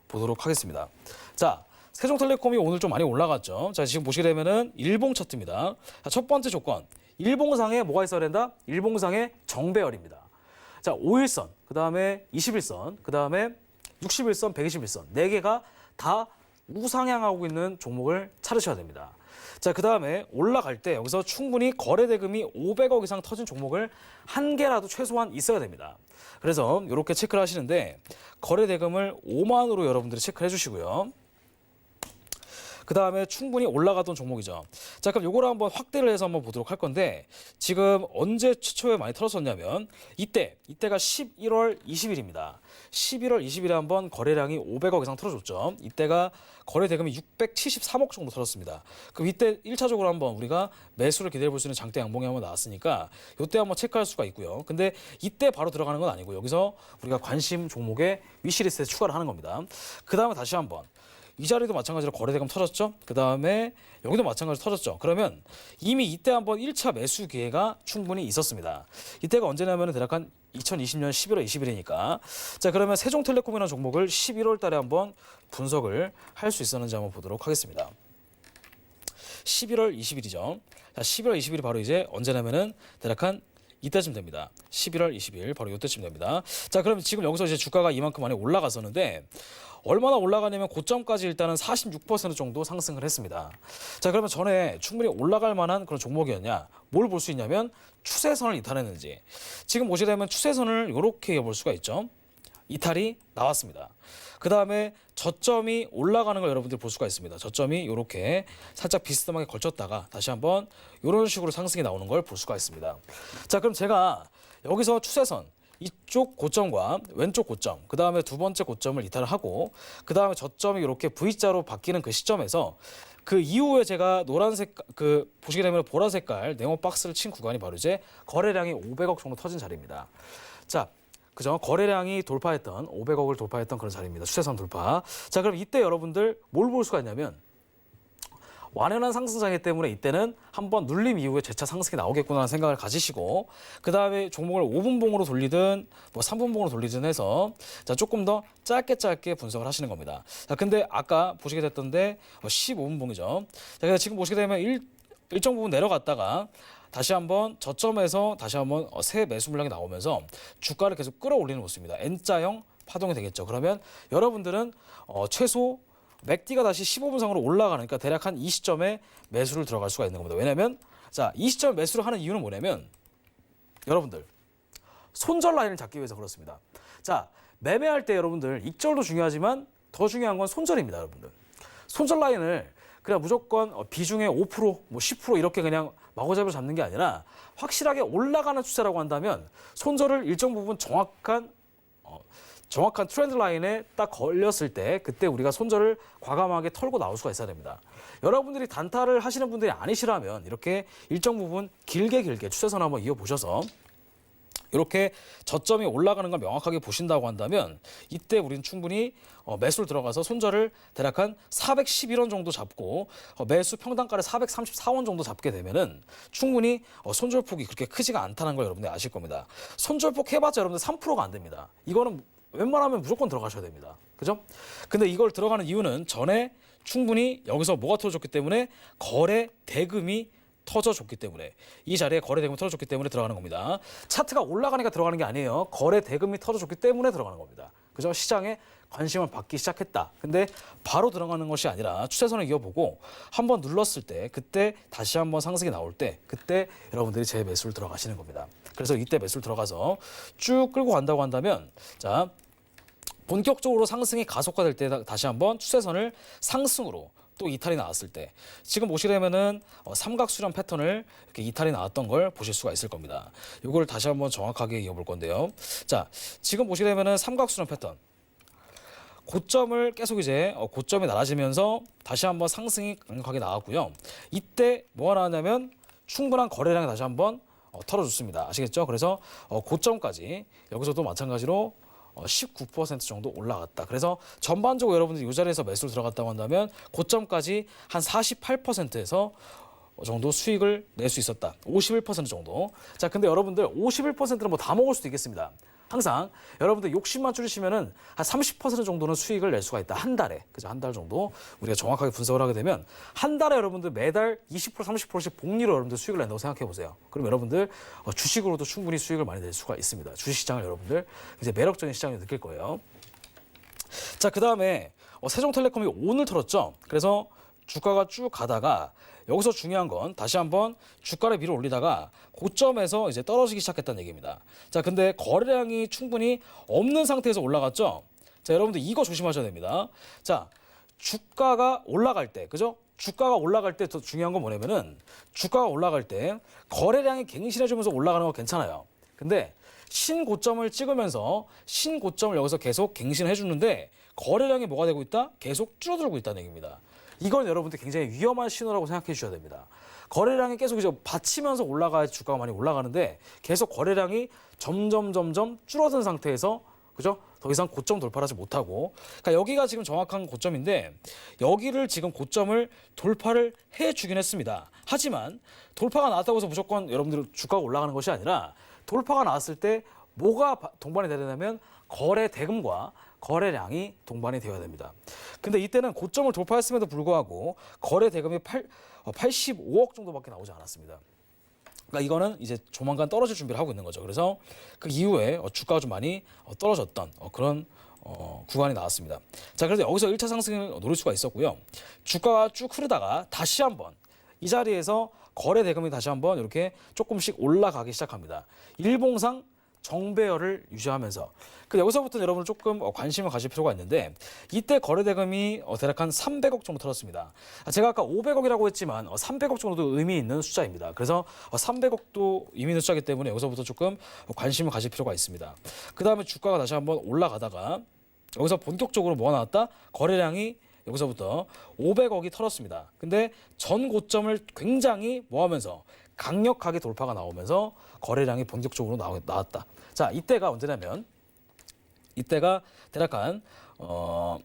보도록 하겠습니다. 자, 세종텔레콤이 오늘 좀 많이 올라갔죠. 자, 지금 보시게 되면은 일봉 차트입니다. 자, 첫 번째 조건. 일봉상에 뭐가 있어야 된다? 일봉상에 정배열입니다. 자, 5일선, 그다음에 21선, 그다음에 61선, 121선. 네 개가 다 우상향하고 있는 종목을 찾으셔야 됩니다. 자, 그다음에 올라갈 때 여기서 충분히 거래 대금이 500억 이상 터진 종목을 한 개라도 최소한 있어야 됩니다. 그래서 이렇게 체크를 하시는데 거래 대금을 5만으로 여러분들이 체크를 해주시고요. 그 다음에 충분히 올라가던 종목이죠. 자, 그럼 요거를 한번 확대를 해서 한번 보도록 할 건데 지금 언제 최초에 많이 털었었냐면 이때가 11월 20일입니다. 11월 20일에 한번 거래량이 500억 이상 털어줬죠. 이때가 거래 대금이 673억 정도 털었습니다. 그럼 이때 1차적으로 한번 우리가 매수를 기대해 볼 수 있는 장대 양봉이 한번 나왔으니까 이때 한번 체크할 수가 있고요. 근데 이때 바로 들어가는 건 아니고 여기서 우리가 관심 종목에 위시리스트에 추가를 하는 겁니다. 그 다음에 다시 한번 이 자리도 마찬가지로 거래대금 터졌죠. 그 다음에 여기도 마찬가지로 터졌죠. 그러면 이미 이때 한번 1차 매수 기회가 충분히 있었습니다. 이때가 언제냐면 대략 한 2020년 11월 20일이니까. 자, 그러면 세종텔레콤이라는 종목을 11월 달에 한번 분석을 할 수 있었는지 한번 보도록 하겠습니다. 11월 20일이죠. 자, 11월 20일이 바로 이제 언제냐면은 대략 한 이때쯤 됩니다. 11월 20일 바로 이때쯤 됩니다. 자, 그럼 지금 여기서 이제 주가가 이만큼 많이 올라갔었는데 얼마나 올라가냐면 고점까지 일단은 46% 정도 상승을 했습니다. 자, 그러면 전에 충분히 올라갈 만한 그런 종목이었냐? 뭘 볼 수 있냐면 추세선을 이탈했는지. 지금 보시게 되면 추세선을 이렇게 볼 수가 있죠. 이탈이 나왔습니다. 그 다음에 저점이 올라가는 걸 여러분들이 볼 수가 있습니다. 저점이 이렇게 살짝 비스듬하게 걸쳤다가 다시 한번 이런 식으로 상승이 나오는 걸 볼 수가 있습니다. 자, 그럼 제가 여기서 추세선 이쪽 고점과 왼쪽 고점, 그 다음에 두 번째 고점을 이탈을 하고 그 다음에 저점이 이렇게 V자로 바뀌는 그 시점에서 그 이후에 제가 노란색 보시게 되면 보라 색깔 네모 박스를 친 구간이 바로 이제 거래량이 500억 정도 터진 자리입니다. 자, 그죠? 거래량이 돌파했던 500억을 돌파했던 그런 자리입니다. 추세선 돌파. 자, 그럼 이때 여러분들 뭘 볼 수가 있냐면 완연한 상승장애 때문에 이때는 한번 눌림 이후에 재차 상승이 나오겠구나 하는 생각을 가지시고 그 다음에 종목을 5분봉으로 돌리든 뭐 3분봉으로 돌리든 해서 자, 조금 더 짧게 분석을 하시는 겁니다. 자, 근데 아까 보시게 됐던데 15분봉이죠. 자, 그래서 지금 보시게 되면 일정 부분 내려갔다가 다시 한번 저점에서 다시 한번 새 매수 물량이 나오면서 주가를 계속 끌어올리는 모습입니다. N자형 파동이 되겠죠. 그러면 여러분들은 최소 맥디가 다시 15분상으로 올라가니까 대략 한 이 시점에 매수를 들어갈 수가 있는 겁니다. 왜냐하면 자, 이 시점에 매수를 하는 이유는 뭐냐면 여러분들 손절 라인을 잡기 위해서 그렇습니다. 자, 매매할 때 여러분들 익절도 중요하지만 더 중요한 건 손절입니다. 여러분들 손절 라인을 그냥 무조건 비중의 5%, 뭐 10% 이렇게 그냥 마구잡이로 잡는 게 아니라 확실하게 올라가는 추세라고 한다면 손절을 일정 부분 정확한 트렌드 라인에 딱 걸렸을 때 그때 우리가 손절을 과감하게 털고 나올 수가 있어야 됩니다. 여러분들이 단타를 하시는 분들이 아니시라면 이렇게 일정 부분 길게 추세선 한번 이어보셔서 이렇게 저점이 올라가는 걸 명확하게 보신다고 한다면 이때 우리는 충분히 매수를 들어가서 손절을 대략 한 411원 정도 잡고 매수 평단가를 434원 정도 잡게 되면은 충분히 손절폭이 그렇게 크지가 않다는 걸 여러분들이 아실 겁니다. 손절폭 해봤자 여러분들 3%가 안 됩니다. 이거는 웬만하면 무조건 들어가셔야 됩니다. 그죠? 근데 이걸 들어가는 이유는 전에 충분히 여기서 뭐가 터졌기 때문에 거래 대금이 터져줬기 때문에 이 자리에 거래 대금이 터져줬기 때문에 들어가는 겁니다. 차트가 올라가니까 들어가는 게 아니에요. 거래 대금이 터져줬기 때문에 들어가는 겁니다. 그죠? 시장에 관심을 받기 시작했다. 근데 바로 들어가는 것이 아니라 추세선을 이어보고 한번 눌렀을 때 그때 다시 한번 상승이 나올 때 그때 여러분들이 재매수를 들어가시는 겁니다. 그래서 이때 매수를 들어가서 쭉 끌고 간다고 한다면 자, 본격적으로 상승이 가속화될 때 다시 한번 추세선을 상승으로 또 이탈이 나왔을 때 지금 보시려면은 삼각수렴 패턴을 이렇게 이탈이 나왔던 걸 보실 수가 있을 겁니다. 이걸 다시 한번 정확하게 이어볼 건데요. 자, 지금 보시려면은 삼각수렴 패턴 고점을 계속 이제 고점이 낮아지면서 다시 한번 상승이 강력하게 나왔고요. 이때 뭐가 나왔냐면 충분한 거래량이 다시 한번 털어줬습니다. 아시겠죠? 그래서 고점까지 여기서도 마찬가지로 19% 정도 올라갔다. 그래서 전반적으로 여러분들이 이 자리에서 매수를 들어갔다고 한다면 고점까지 한 48%에서 정도 수익을 낼 수 있었다. 51% 정도. 자, 근데 여러분들 51%는 뭐 다 먹을 수도 있겠습니다. 항상 여러분들 욕심만 줄이시면은 한 30% 정도는 수익을 낼 수가 있다. 한 달에. 그죠? 한 달 정도 우리가 정확하게 분석을 하게 되면 한 달에 여러분들 매달 20% 30%씩 복리로 여러분들 수익을 낸다고 생각해 보세요. 그럼 여러분들 주식으로도 충분히 수익을 많이 낼 수가 있습니다. 주식 시장을 여러분들 이제 매력적인 시장을 느낄 거예요. 자, 그다음에 세종텔레콤이 오늘 털었죠. 그래서 주가가 쭉 가다가 여기서 중요한 건 다시 한번 주가를 밀어 올리다가 고점에서 이제 떨어지기 시작했다는 얘기입니다. 자, 근데 거래량이 충분히 없는 상태에서 올라갔죠. 자, 여러분들 이거 조심하셔야 됩니다. 자, 주가가 올라갈 때, 그죠? 주가가 올라갈 때 더 중요한 건 뭐냐면은 주가가 올라갈 때 거래량이 갱신해주면서 올라가는 거 괜찮아요. 근데 신고점을 찍으면서 신고점을 여기서 계속 갱신해 주는데 거래량이 뭐가 되고 있다? 계속 줄어들고 있다는 얘기입니다. 이건 여러분들 굉장히 위험한 신호라고 생각해 주셔야 됩니다. 거래량이 계속 이제 받치면서 올라가야 주가가 많이 올라가는데 계속 거래량이 점점 줄어든 상태에서 그죠? 더 이상 고점 돌파를 하지 못하고 그러니까 여기가 지금 정확한 고점인데 여기를 지금 고점을 돌파를 해주긴 했습니다. 하지만 돌파가 나왔다고 해서 무조건 여러분들 주가가 올라가는 것이 아니라 돌파가 나왔을 때 뭐가 동반이 되야 되냐면 거래 대금과 거래량이 동반이 되어야 됩니다. 근데 이때는 고점을 돌파했음에도 불구하고 거래 대금이 85억 정도밖에 나오지 않았습니다. 그러니까 이거는 이제 조만간 떨어질 준비를 하고 있는 거죠. 그래서 그 이후에 주가가 좀 많이 떨어졌던 그런 구간이 나왔습니다. 자, 그래서 여기서 1차 상승을 노릴 수가 있었고요. 주가가 쭉 흐르다가 다시 한번 이 자리에서 거래 대금이 다시 한번 이렇게 조금씩 올라가기 시작합니다. 일봉상 정배열을 유지하면서 여기서부터 여러분 조금 관심을 가질 필요가 있는데 이때 거래 대금이 대략 한 300억 정도 털었습니다. 제가 아까 500억이라고 했지만 300억 정도도 의미 있는 숫자입니다. 그래서 300억도 의미 있는 숫자이기 때문에 여기서부터 조금 관심을 가질 필요가 있습니다. 그 다음에 주가가 다시 한번 올라가다가 여기서 본격적으로 뭐가 나왔다? 거래량이 여기서부터 500억이 털었습니다. 근데 전 고점을 굉장히 뭐하면서 강력하게 돌파가 나오면서 거래량이 본격적으로 나왔다. 자, 이때가 언제냐면 이때가 대략 한 1월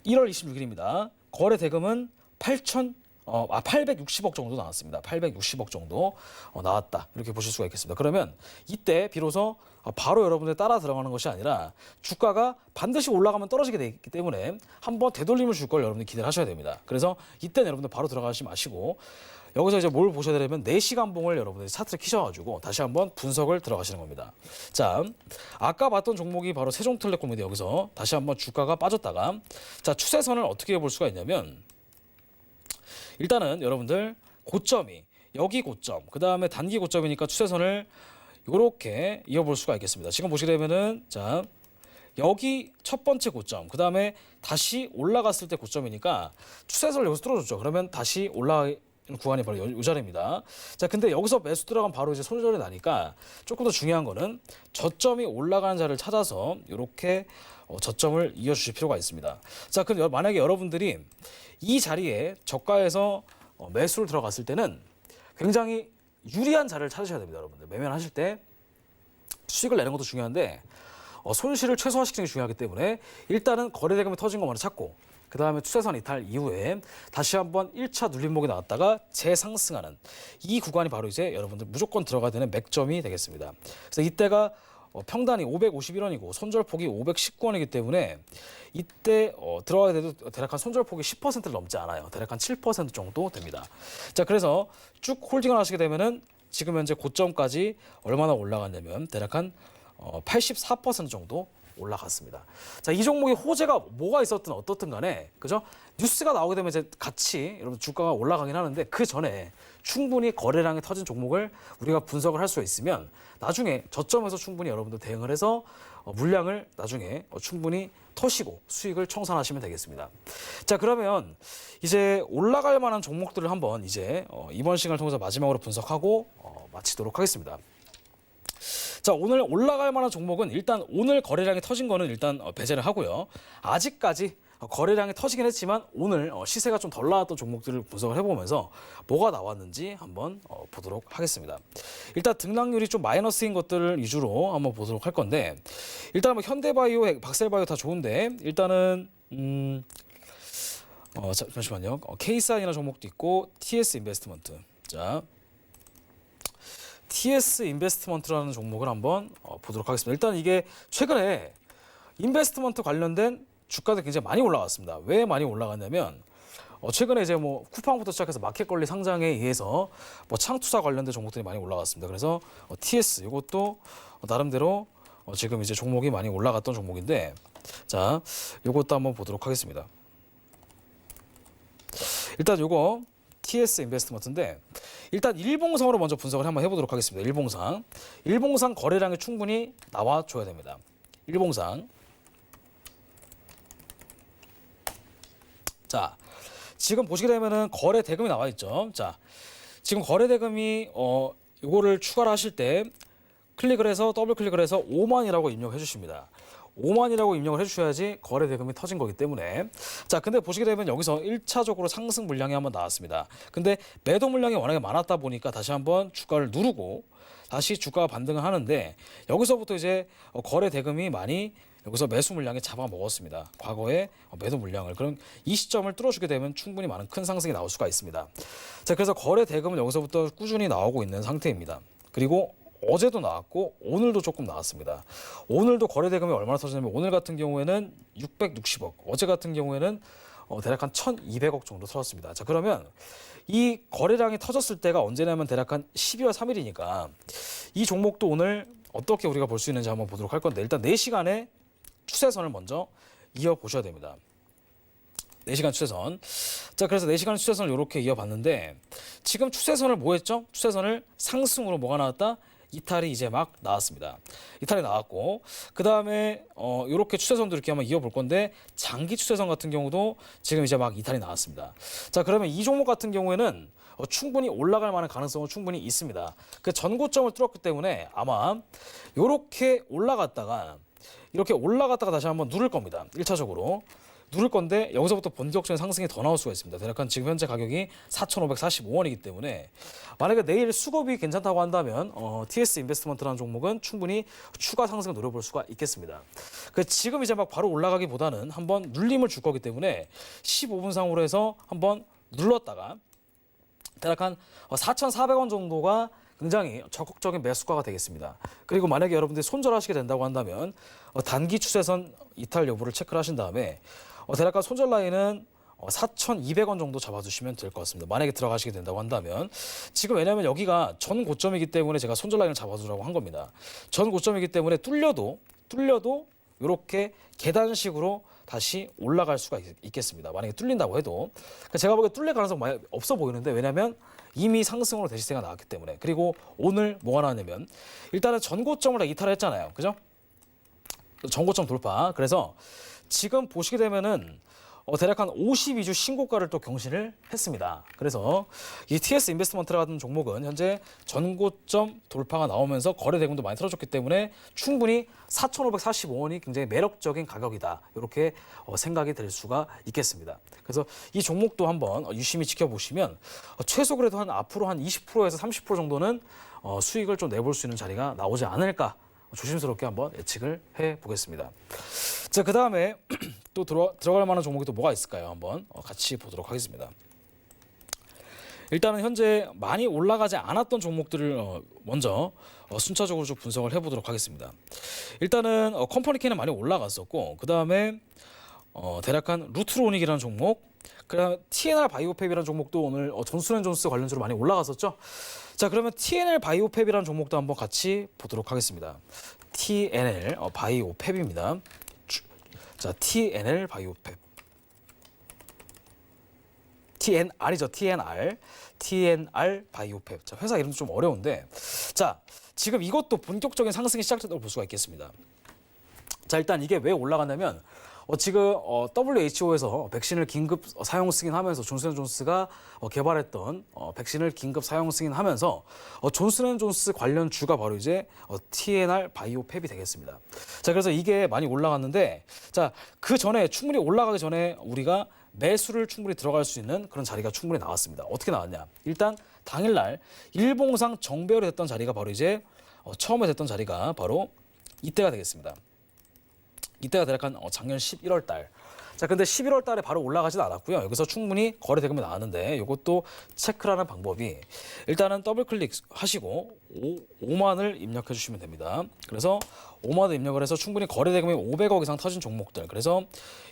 26일입니다. 거래 대금은 860억 정도 나왔습니다. 860억 정도 나왔다. 이렇게 보실 수가 있겠습니다. 그러면 이때 비로소 바로 여러분들 따라 들어가는 것이 아니라 주가가 반드시 올라가면 떨어지게 되기 때문에 한번 되돌림을 줄 걸 여러분들 기대를 하셔야 됩니다. 그래서 이때는 여러분들 바로 들어가시 마시고 여기서 이제 뭘 보셔야 되냐면 4시간 봉을 여러분들이 차트를 키셔가지고 다시 한번 분석을 들어가시는 겁니다. 자, 아까 봤던 종목이 바로 세종텔레콤인데 여기서 다시 한번 주가가 빠졌다가 자, 추세선을 어떻게 볼 수가 있냐면 일단은 여러분들 고점이 여기 고점, 그 다음에 단기 고점이니까 추세선을 이렇게 이어볼 수가 있겠습니다. 지금 보시게 되면은 자, 여기 첫 번째 고점, 그 다음에 다시 올라갔을 때 고점이니까 추세선을 여기서 뚫어줬죠. 그러면 다시 올라가는 구간이 바로 이 자리입니다. 자, 근데 여기서 매수 들어가면 바로 이제 손절이 나니까 조금 더 중요한 거는 저점이 올라가는 자리를 찾아서 이렇게 저점을 이어주실 필요가 있습니다. 자, 그럼 만약에 여러분들이 이 자리에 저가에서 매수를 들어갔을 때는 굉장히 유리한 자리를 찾으셔야 됩니다. 여러분들 매매하실 때 수익을 내는 것도 중요한데 손실을 최소화시키는 게 중요하기 때문에 일단은 거래 대금이 터진 것만을 찾고 그 다음에 추세선 이탈 이후에 다시 한번 1차 눌림목이 나왔다가 재상승하는 이 구간이 바로 이제 여러분들 무조건 들어가야 되는 맥점이 되겠습니다. 그래서 이때가 평단이 551원이고 손절폭이 519원이기 때문에 이때 들어가야 돼도 대략 한 손절폭이 10%를 넘지 않아요. 대략 한 7% 정도 됩니다. 자, 그래서 쭉 홀딩을 하시게 되면은 지금 현재 고점까지 얼마나 올라갔냐면 대략 한 84% 정도 올라갔습니다. 자, 이 종목의 호재가 뭐가 있었든 어떻든 간에 그죠? 뉴스가 나오게 되면 이제 같이 여러분 주가가 올라가긴 하는데 그 전에 충분히 거래량이 터진 종목을 우리가 분석을 할 수 있으면 나중에 저점에서 충분히 여러분들 대응을 해서 물량을 나중에 충분히 터시고 수익을 청산하시면 되겠습니다. 자, 그러면 이제 올라갈 만한 종목들을 한번 이제 이번 시간을 통해서 마지막으로 분석하고 마치도록 하겠습니다. 자, 오늘 올라갈 만한 종목은 일단 오늘 거래량이 터진 거는 일단 배제를 하고요. 아직까지 거래량이 터지긴 했지만 오늘 시세가 좀 덜 나왔던 종목들을 분석을 해보면서 뭐가 나왔는지 한번 보도록 하겠습니다. 일단 등락률이 좀 마이너스인 것들을 위주로 한번 보도록 할 건데 일단 뭐 현대바이오, 박셀바이오 다 좋은데 일단은 잠시만요. K사인이라는 종목도 있고 TS 인베스트먼트. 자, TS 인베스트먼트라는 종목을 한번 보도록 하겠습니다. 일단 이게 최근에 인베스트먼트 관련된 주가도 굉장히 많이 올라갔습니다. 왜 많이 올라갔냐면 최근에 이제 뭐 쿠팡부터 시작해서 마켓컬리 상장에 의해서 뭐 창투자 관련된 종목들이 많이 올라갔습니다. 그래서 TS 이것도 나름대로 지금 이제 종목이 많이 올라갔던 종목인데, 자, 이것도 한번 보도록 하겠습니다. 일단 요거 TS 인베스트먼트인데, 일단 일봉상으로 먼저 분석을 한번 해보도록 하겠습니다. 일봉상 거래량이 충분히 나와줘야 됩니다. 일봉상. 자, 지금 보시게 되면은 거래 대금이 나와 있죠. 자, 지금 거래 대금이 이거를 추가를 하실 때 클릭을 해서 더블 클릭을 해서 5만이라고 입력해 주십니다. 5만이라고 입력을 해주셔야지 거래 대금이 터진 거기 때문에. 자, 근데 보시게 되면 여기서 1차적으로 상승 물량이 한번 나왔습니다. 근데 매도 물량이 워낙에 많았다 보니까 다시 한번 주가를 누르고 다시 주가가 반등을 하는데, 여기서부터 이제 거래 대금이 많이 여기서 매수 물량이 잡아먹었습니다. 과거에 매도 물량을. 그럼 이 시점을 뚫어주게 되면 충분히 많은 큰 상승이 나올 수가 있습니다. 자, 그래서 거래 대금은 여기서부터 꾸준히 나오고 있는 상태입니다. 그리고 어제도 나왔고 오늘도 조금 나왔습니다. 오늘도 거래 대금이 얼마나 터지냐면, 오늘 같은 경우에는 660억, 어제 같은 경우에는 대략 한 1,200억 정도 터졌습니다. 자, 그러면 이 거래량이 터졌을 때가 언제냐면 대략 한 12월 3일이니까 이 종목도 오늘 어떻게 우리가 볼 수 있는지 한번 보도록 할 건데, 일단 4시간의 추세선을 먼저 이어보셔야 됩니다. 4시간 추세선. 자, 그래서 4시간 추세선을 이렇게 이어봤는데, 지금 추세선을 뭐 했죠? 추세선을 상승으로 뭐가 나왔다? 이탈이 이제 막 나왔습니다. 이탈이 나왔고, 그 다음에 이렇게 추세선도 이렇게 한번 이어볼 건데, 장기 추세선 같은 경우도 지금 이제 막 이탈이 나왔습니다. 자, 그러면 이 종목 같은 경우에는 충분히 올라갈 만한 가능성은 충분히 있습니다. 그 전고점을 뚫었기 때문에 아마 이렇게 올라갔다가 다시 한번 누를 겁니다. 1차적으로 누를 건데, 여기서부터 본격적인 상승이 더 나올 수가 있습니다. 대략 지금 현재 가격이 4,545원이기 때문에 만약에 내일 수급이 괜찮다고 한다면 TS 인베스트먼트라는 종목은 충분히 추가 상승을 노려볼 수가 있겠습니다. 지금 이제 막 바로 올라가기보다는 한번 눌림을 줄 거기 때문에 15분상으로 해서 한번 눌렀다가 대략 한 4,400원 정도가 굉장히 적극적인 매수가가 되겠습니다. 그리고 만약에 여러분들이 손절하시게 된다고 한다면 단기 추세선 이탈 여부를 체크를 하신 다음에 대략 손절 라인은 4,200원 정도 잡아주시면 될 것 같습니다. 만약에 들어가시게 된다고 한다면. 지금 왜냐하면 여기가 전 고점이기 때문에 제가 손절 라인을 잡아주라고 한 겁니다. 전 고점이기 때문에 뚫려도 이렇게 계단식으로 다시 올라갈 수가 있겠습니다. 만약에 뚫린다고 해도. 제가 보기에 뚫릴 가능성 많이 없어 보이는데, 왜냐하면 이미 상승으로 대시세가 나왔기 때문에. 그리고 오늘 뭐가 나왔냐면, 일단은 전고점을 다 이탈을 했잖아요. 그죠? 전고점 돌파. 그래서 지금 보시게 되면은 대략 한 52주 신고가를 또 경신을 했습니다. 그래서 이 TS 인베스트먼트라는 종목은 현재 전고점 돌파가 나오면서 거래 대금도 많이 틀어줬기 때문에 충분히 4,545원이 굉장히 매력적인 가격이다, 이렇게 생각이 될 수가 있겠습니다. 그래서 이 종목도 한번 유심히 지켜보시면 최소 그래도 앞으로 한 20%에서 30% 정도는 수익을 좀 내볼 수 있는 자리가 나오지 않을까, 조심스럽게 한번 예측을 해보겠습니다. 자, 그 다음에 또 들어갈 만한 종목이 또 뭐가 있을까요? 한번 같이 보도록 하겠습니다. 일단은 현재 많이 올라가지 않았던 종목들을 먼저 순차적으로 좀 분석을 해보도록 하겠습니다. 일단은 컴퍼니케는 많이 올라갔었고, 그 다음에 대략 한 루트로닉이라는 종목, 그다음 TNR 바이오팹이라는 종목도 오늘 존슨앤존스 관련주로 많이 올라갔었죠. 자, 그러면 TNR 바이오팹이라는 종목도 한번 같이 보도록 하겠습니다. TNR 바이오팹입니다. 자, TNR 바이오팹. TNR이죠. TNR 바이오팹. 자, 회사 이름도 좀 어려운데, 자, 지금 이것도 본격적인 상승이 시작됐다고 볼 수가 있겠습니다. 자, 일단 이게 왜 올라갔냐면 지금 WHO에서 백신을 긴급 사용 승인하면서 존슨앤존스가 개발했던 백신을 긴급 사용 승인하면서 존슨앤존스 관련 주가 바로 이제 TNR 바이오팹이 되겠습니다. 자, 그래서 이게 많이 올라갔는데, 자, 그 전에 충분히 올라가기 전에 우리가 매수를 충분히 들어갈 수 있는 그런 자리가 충분히 나왔습니다. 어떻게 나왔냐? 일단 당일날 일봉상 정배열이 됐던 자리가 바로 이제 처음에 됐던 자리가 바로 이때가 되겠습니다. 이때가 대략 한 작년 11월 달. 자, 자, 근데 11월 달에 바로 올라가진 않았고요. 여기서 충분히 거래 대금이 나왔는데 이것도 체크라는 방법이 일단은 더블 클릭하시고 5만을 입력해 주시면 됩니다. 그래서 5만을 입력을 해서 충분히 거래 대금이 500억 이상 터진 종목들. 그래서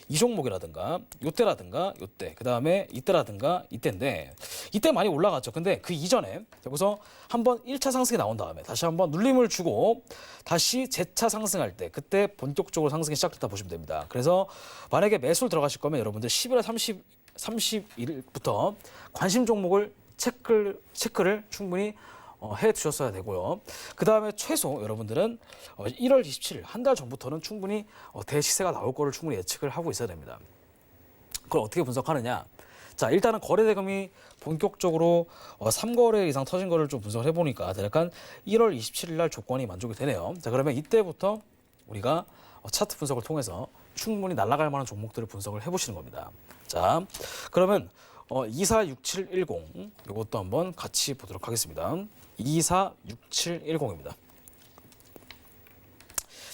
이 종목이라든가 요때라든가 요때, 그다음에 이때라든가 이때인데 이때 많이 올라갔죠. 근데 그 이전에 여기서 한번 1차 상승이 나온 다음에 다시 한번 눌림을 주고 다시 재차 상승할 때 그때 본격적으로 상승이 시작됐다 보시면 됩니다. 그래서 만약에 매수를 들어가실 거면 여러분들 11월 30일부터 관심 종목을 체크를 충분히 해 두셨어야 되고요. 그 다음에 최소 여러분들은 1월 27일 한 달 전부터는 충분히 대시세가 나올 거를 충분히 예측을 하고 있어야 됩니다. 그걸 어떻게 분석하느냐? 자, 일단은 거래 대금이 본격적으로 3거래 이상 터진 거를 좀 분석을 해보니까 약간 1월 27일 날 조건이 만족이 되네요. 자, 그러면 이때부터 우리가 차트 분석을 통해서 충분히 날아갈 만한 종목들을 분석을 해보시는 겁니다. 자, 그러면 246710 이것도 한번 같이 보도록 하겠습니다. 246710입니다.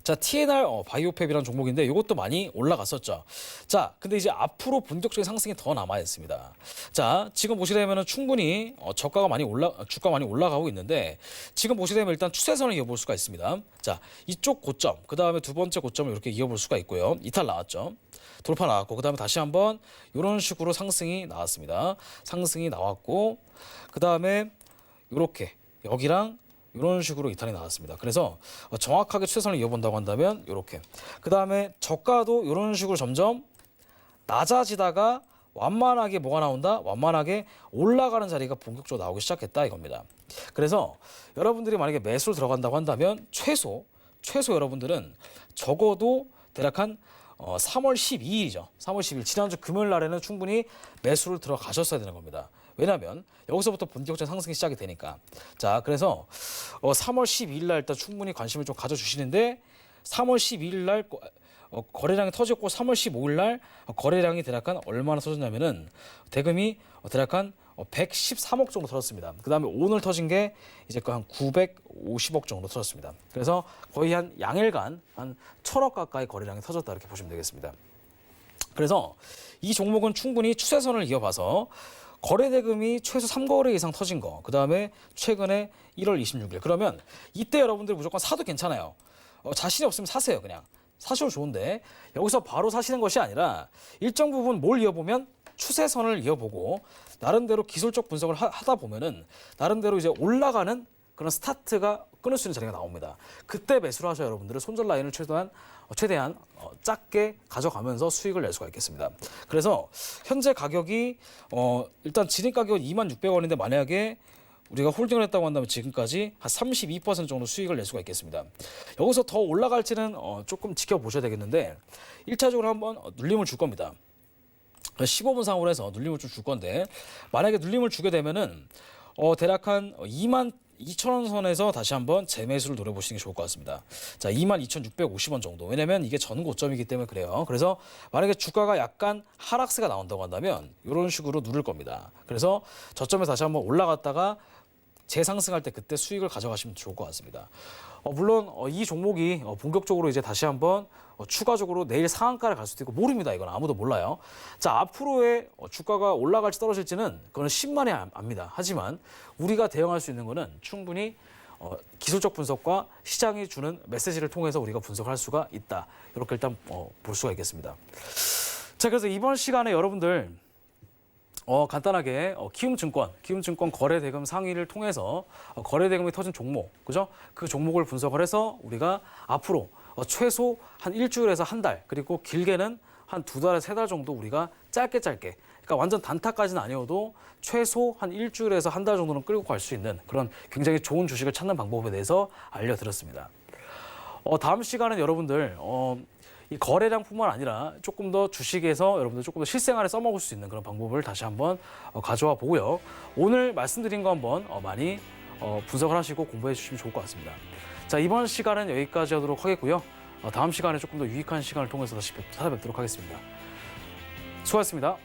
자, TNR 바이오팹이라는 종목인데 이것도 많이 올라갔었죠. 자, 근데 이제 앞으로 본격적인 상승이 더 남아 있습니다. 자, 지금 보시게 되면은 충분히 주가가 많이 올라가고 있는데 지금 보시게 되면 일단 추세선을 이어볼 수가 있습니다. 자, 이쪽 고점, 그 다음에 두 번째 고점을 이렇게 이어볼 수가 있고요. 이탈 나왔죠. 돌파 나왔고, 그 다음에 다시 한번 이런 식으로 상승이 나왔습니다. 상승이 나왔고, 그 다음에 이렇게 여기랑 이런 식으로 이탈이 나왔습니다. 그래서 정확하게 추세선을 이어본다고 한다면 이렇게. 그 다음에 저가도 이런 식으로 점점 낮아지다가 완만하게 뭐가 나온다? 완만하게 올라가는 자리가 본격적으로 나오기 시작했다 이겁니다. 그래서 여러분들이 만약에 매수를 들어간다고 한다면 최소 여러분들은 적어도 대략 한 3월 12일이죠. 3월 10일 지난주 금요일 날에는 충분히 매수를 들어가셨어야 되는 겁니다. 왜냐하면 여기서부터 본격적인 상승이 시작이 되니까. 자, 그래서 3월 12일 날 일단 충분히 관심을 좀 가져주시는데 3월 12일 날 거래량이 터졌고 3월 15일 날 거래량이 대략 한 얼마나 터졌냐면은 대금이 대략 한 113억 정도 터졌습니다. 그 다음에 오늘 터진 게 이제 한 950억 정도 터졌습니다. 그래서 거의 한 양일간 한 1,000억 가까이 거래량이 터졌다 이렇게 보시면 되겠습니다. 그래서 이 종목은 충분히 추세선을 이어봐서 거래 대금이 최소 3거래 이상 터진 거, 그 다음에 최근에 1월 26일. 그러면 이때 여러분들 무조건 사도 괜찮아요. 자신이 없으면 사세요. 그냥 사셔도 좋은데 여기서 바로 사시는 것이 아니라 일정 부분 뭘 이어보면 추세선을 이어보고 나름대로 기술적 분석을 하다 보면은 나름대로 이제 올라가는 그런 스타트가 끊을 수 있는 자리가 나옵니다. 그때 매수를 하셔야 여러분들은 손절 라인을 최대한 작게 가져가면서 수익을 낼 수가 있겠습니다. 그래서 현재 가격이 일단 진입 가격은 26,600원인데 만약에 우리가 홀딩을 했다고 한다면 지금까지 한 32% 정도 수익을 낼 수가 있겠습니다. 여기서 더 올라갈지는 조금 지켜보셔야 되겠는데 1차적으로 한번 눌림을 줄 겁니다. 15분 상으로 해서 눌림을 좀 줄 건데 만약에 눌림을 주게 되면은 대략 한 22,000원 선에서 다시 한번 재매수를 노려보시는 게 좋을 것 같습니다. 자, 22,650원 정도. 왜냐면 이게 전 고점이기 때문에 그래요. 그래서 만약에 주가가 약간 하락세가 나온다고 한다면 이런 식으로 누를 겁니다. 그래서 저점에서 다시 한번 올라갔다가 재상승할 때 그때 수익을 가져가시면 좋을 것 같습니다. 물론 이 종목이 본격적으로 이제 다시 한번 추가적으로 내일 상한가를 갈 수도 있고 모릅니다. 이건 아무도 몰라요. 자, 앞으로의 주가가 올라갈지 떨어질지는 그거는 10만에 압니다. 하지만 우리가 대응할 수 있는 거는 충분히 기술적 분석과 시장이 주는 메시지를 통해서 우리가 분석을 할 수가 있다. 이렇게 일단 볼 수가 있겠습니다. 자, 그래서 이번 시간에 여러분들 간단하게 키움증권 거래대금 상위를 통해서 거래대금이 터진 종목, 그죠? 그 종목을 분석을 해서 우리가 앞으로 최소 한 일주일에서 한 달, 그리고 길게는 한 2달에서 3달 정도 우리가 짧게, 그러니까 완전 단타까지는 아니어도 최소 한 일주일에서 한 달 정도는 끌고 갈 수 있는 그런 굉장히 좋은 주식을 찾는 방법에 대해서 알려드렸습니다. 다음 시간은 여러분들 이 거래량뿐만 아니라 조금 더 주식에서 여러분들 조금 더 실생활에 써먹을 수 있는 그런 방법을 다시 한번 가져와 보고요. 오늘 말씀드린 거 한번 많이 분석을 하시고 공부해 주시면 좋을 것 같습니다. 자, 이번 시간은 여기까지 하도록 하겠고요. 다음 시간에 조금 더 유익한 시간을 통해서 다시 찾아뵙도록 하겠습니다. 수고하셨습니다.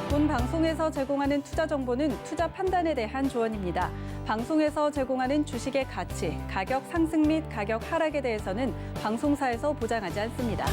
본 방송에서 제공하는 투자 정보는 투자 판단에 대한 조언입니다. 방송에서 제공하는 주식의 가치, 가격 상승 및 가격 하락에 대해서는 방송사에서 보장하지 않습니다.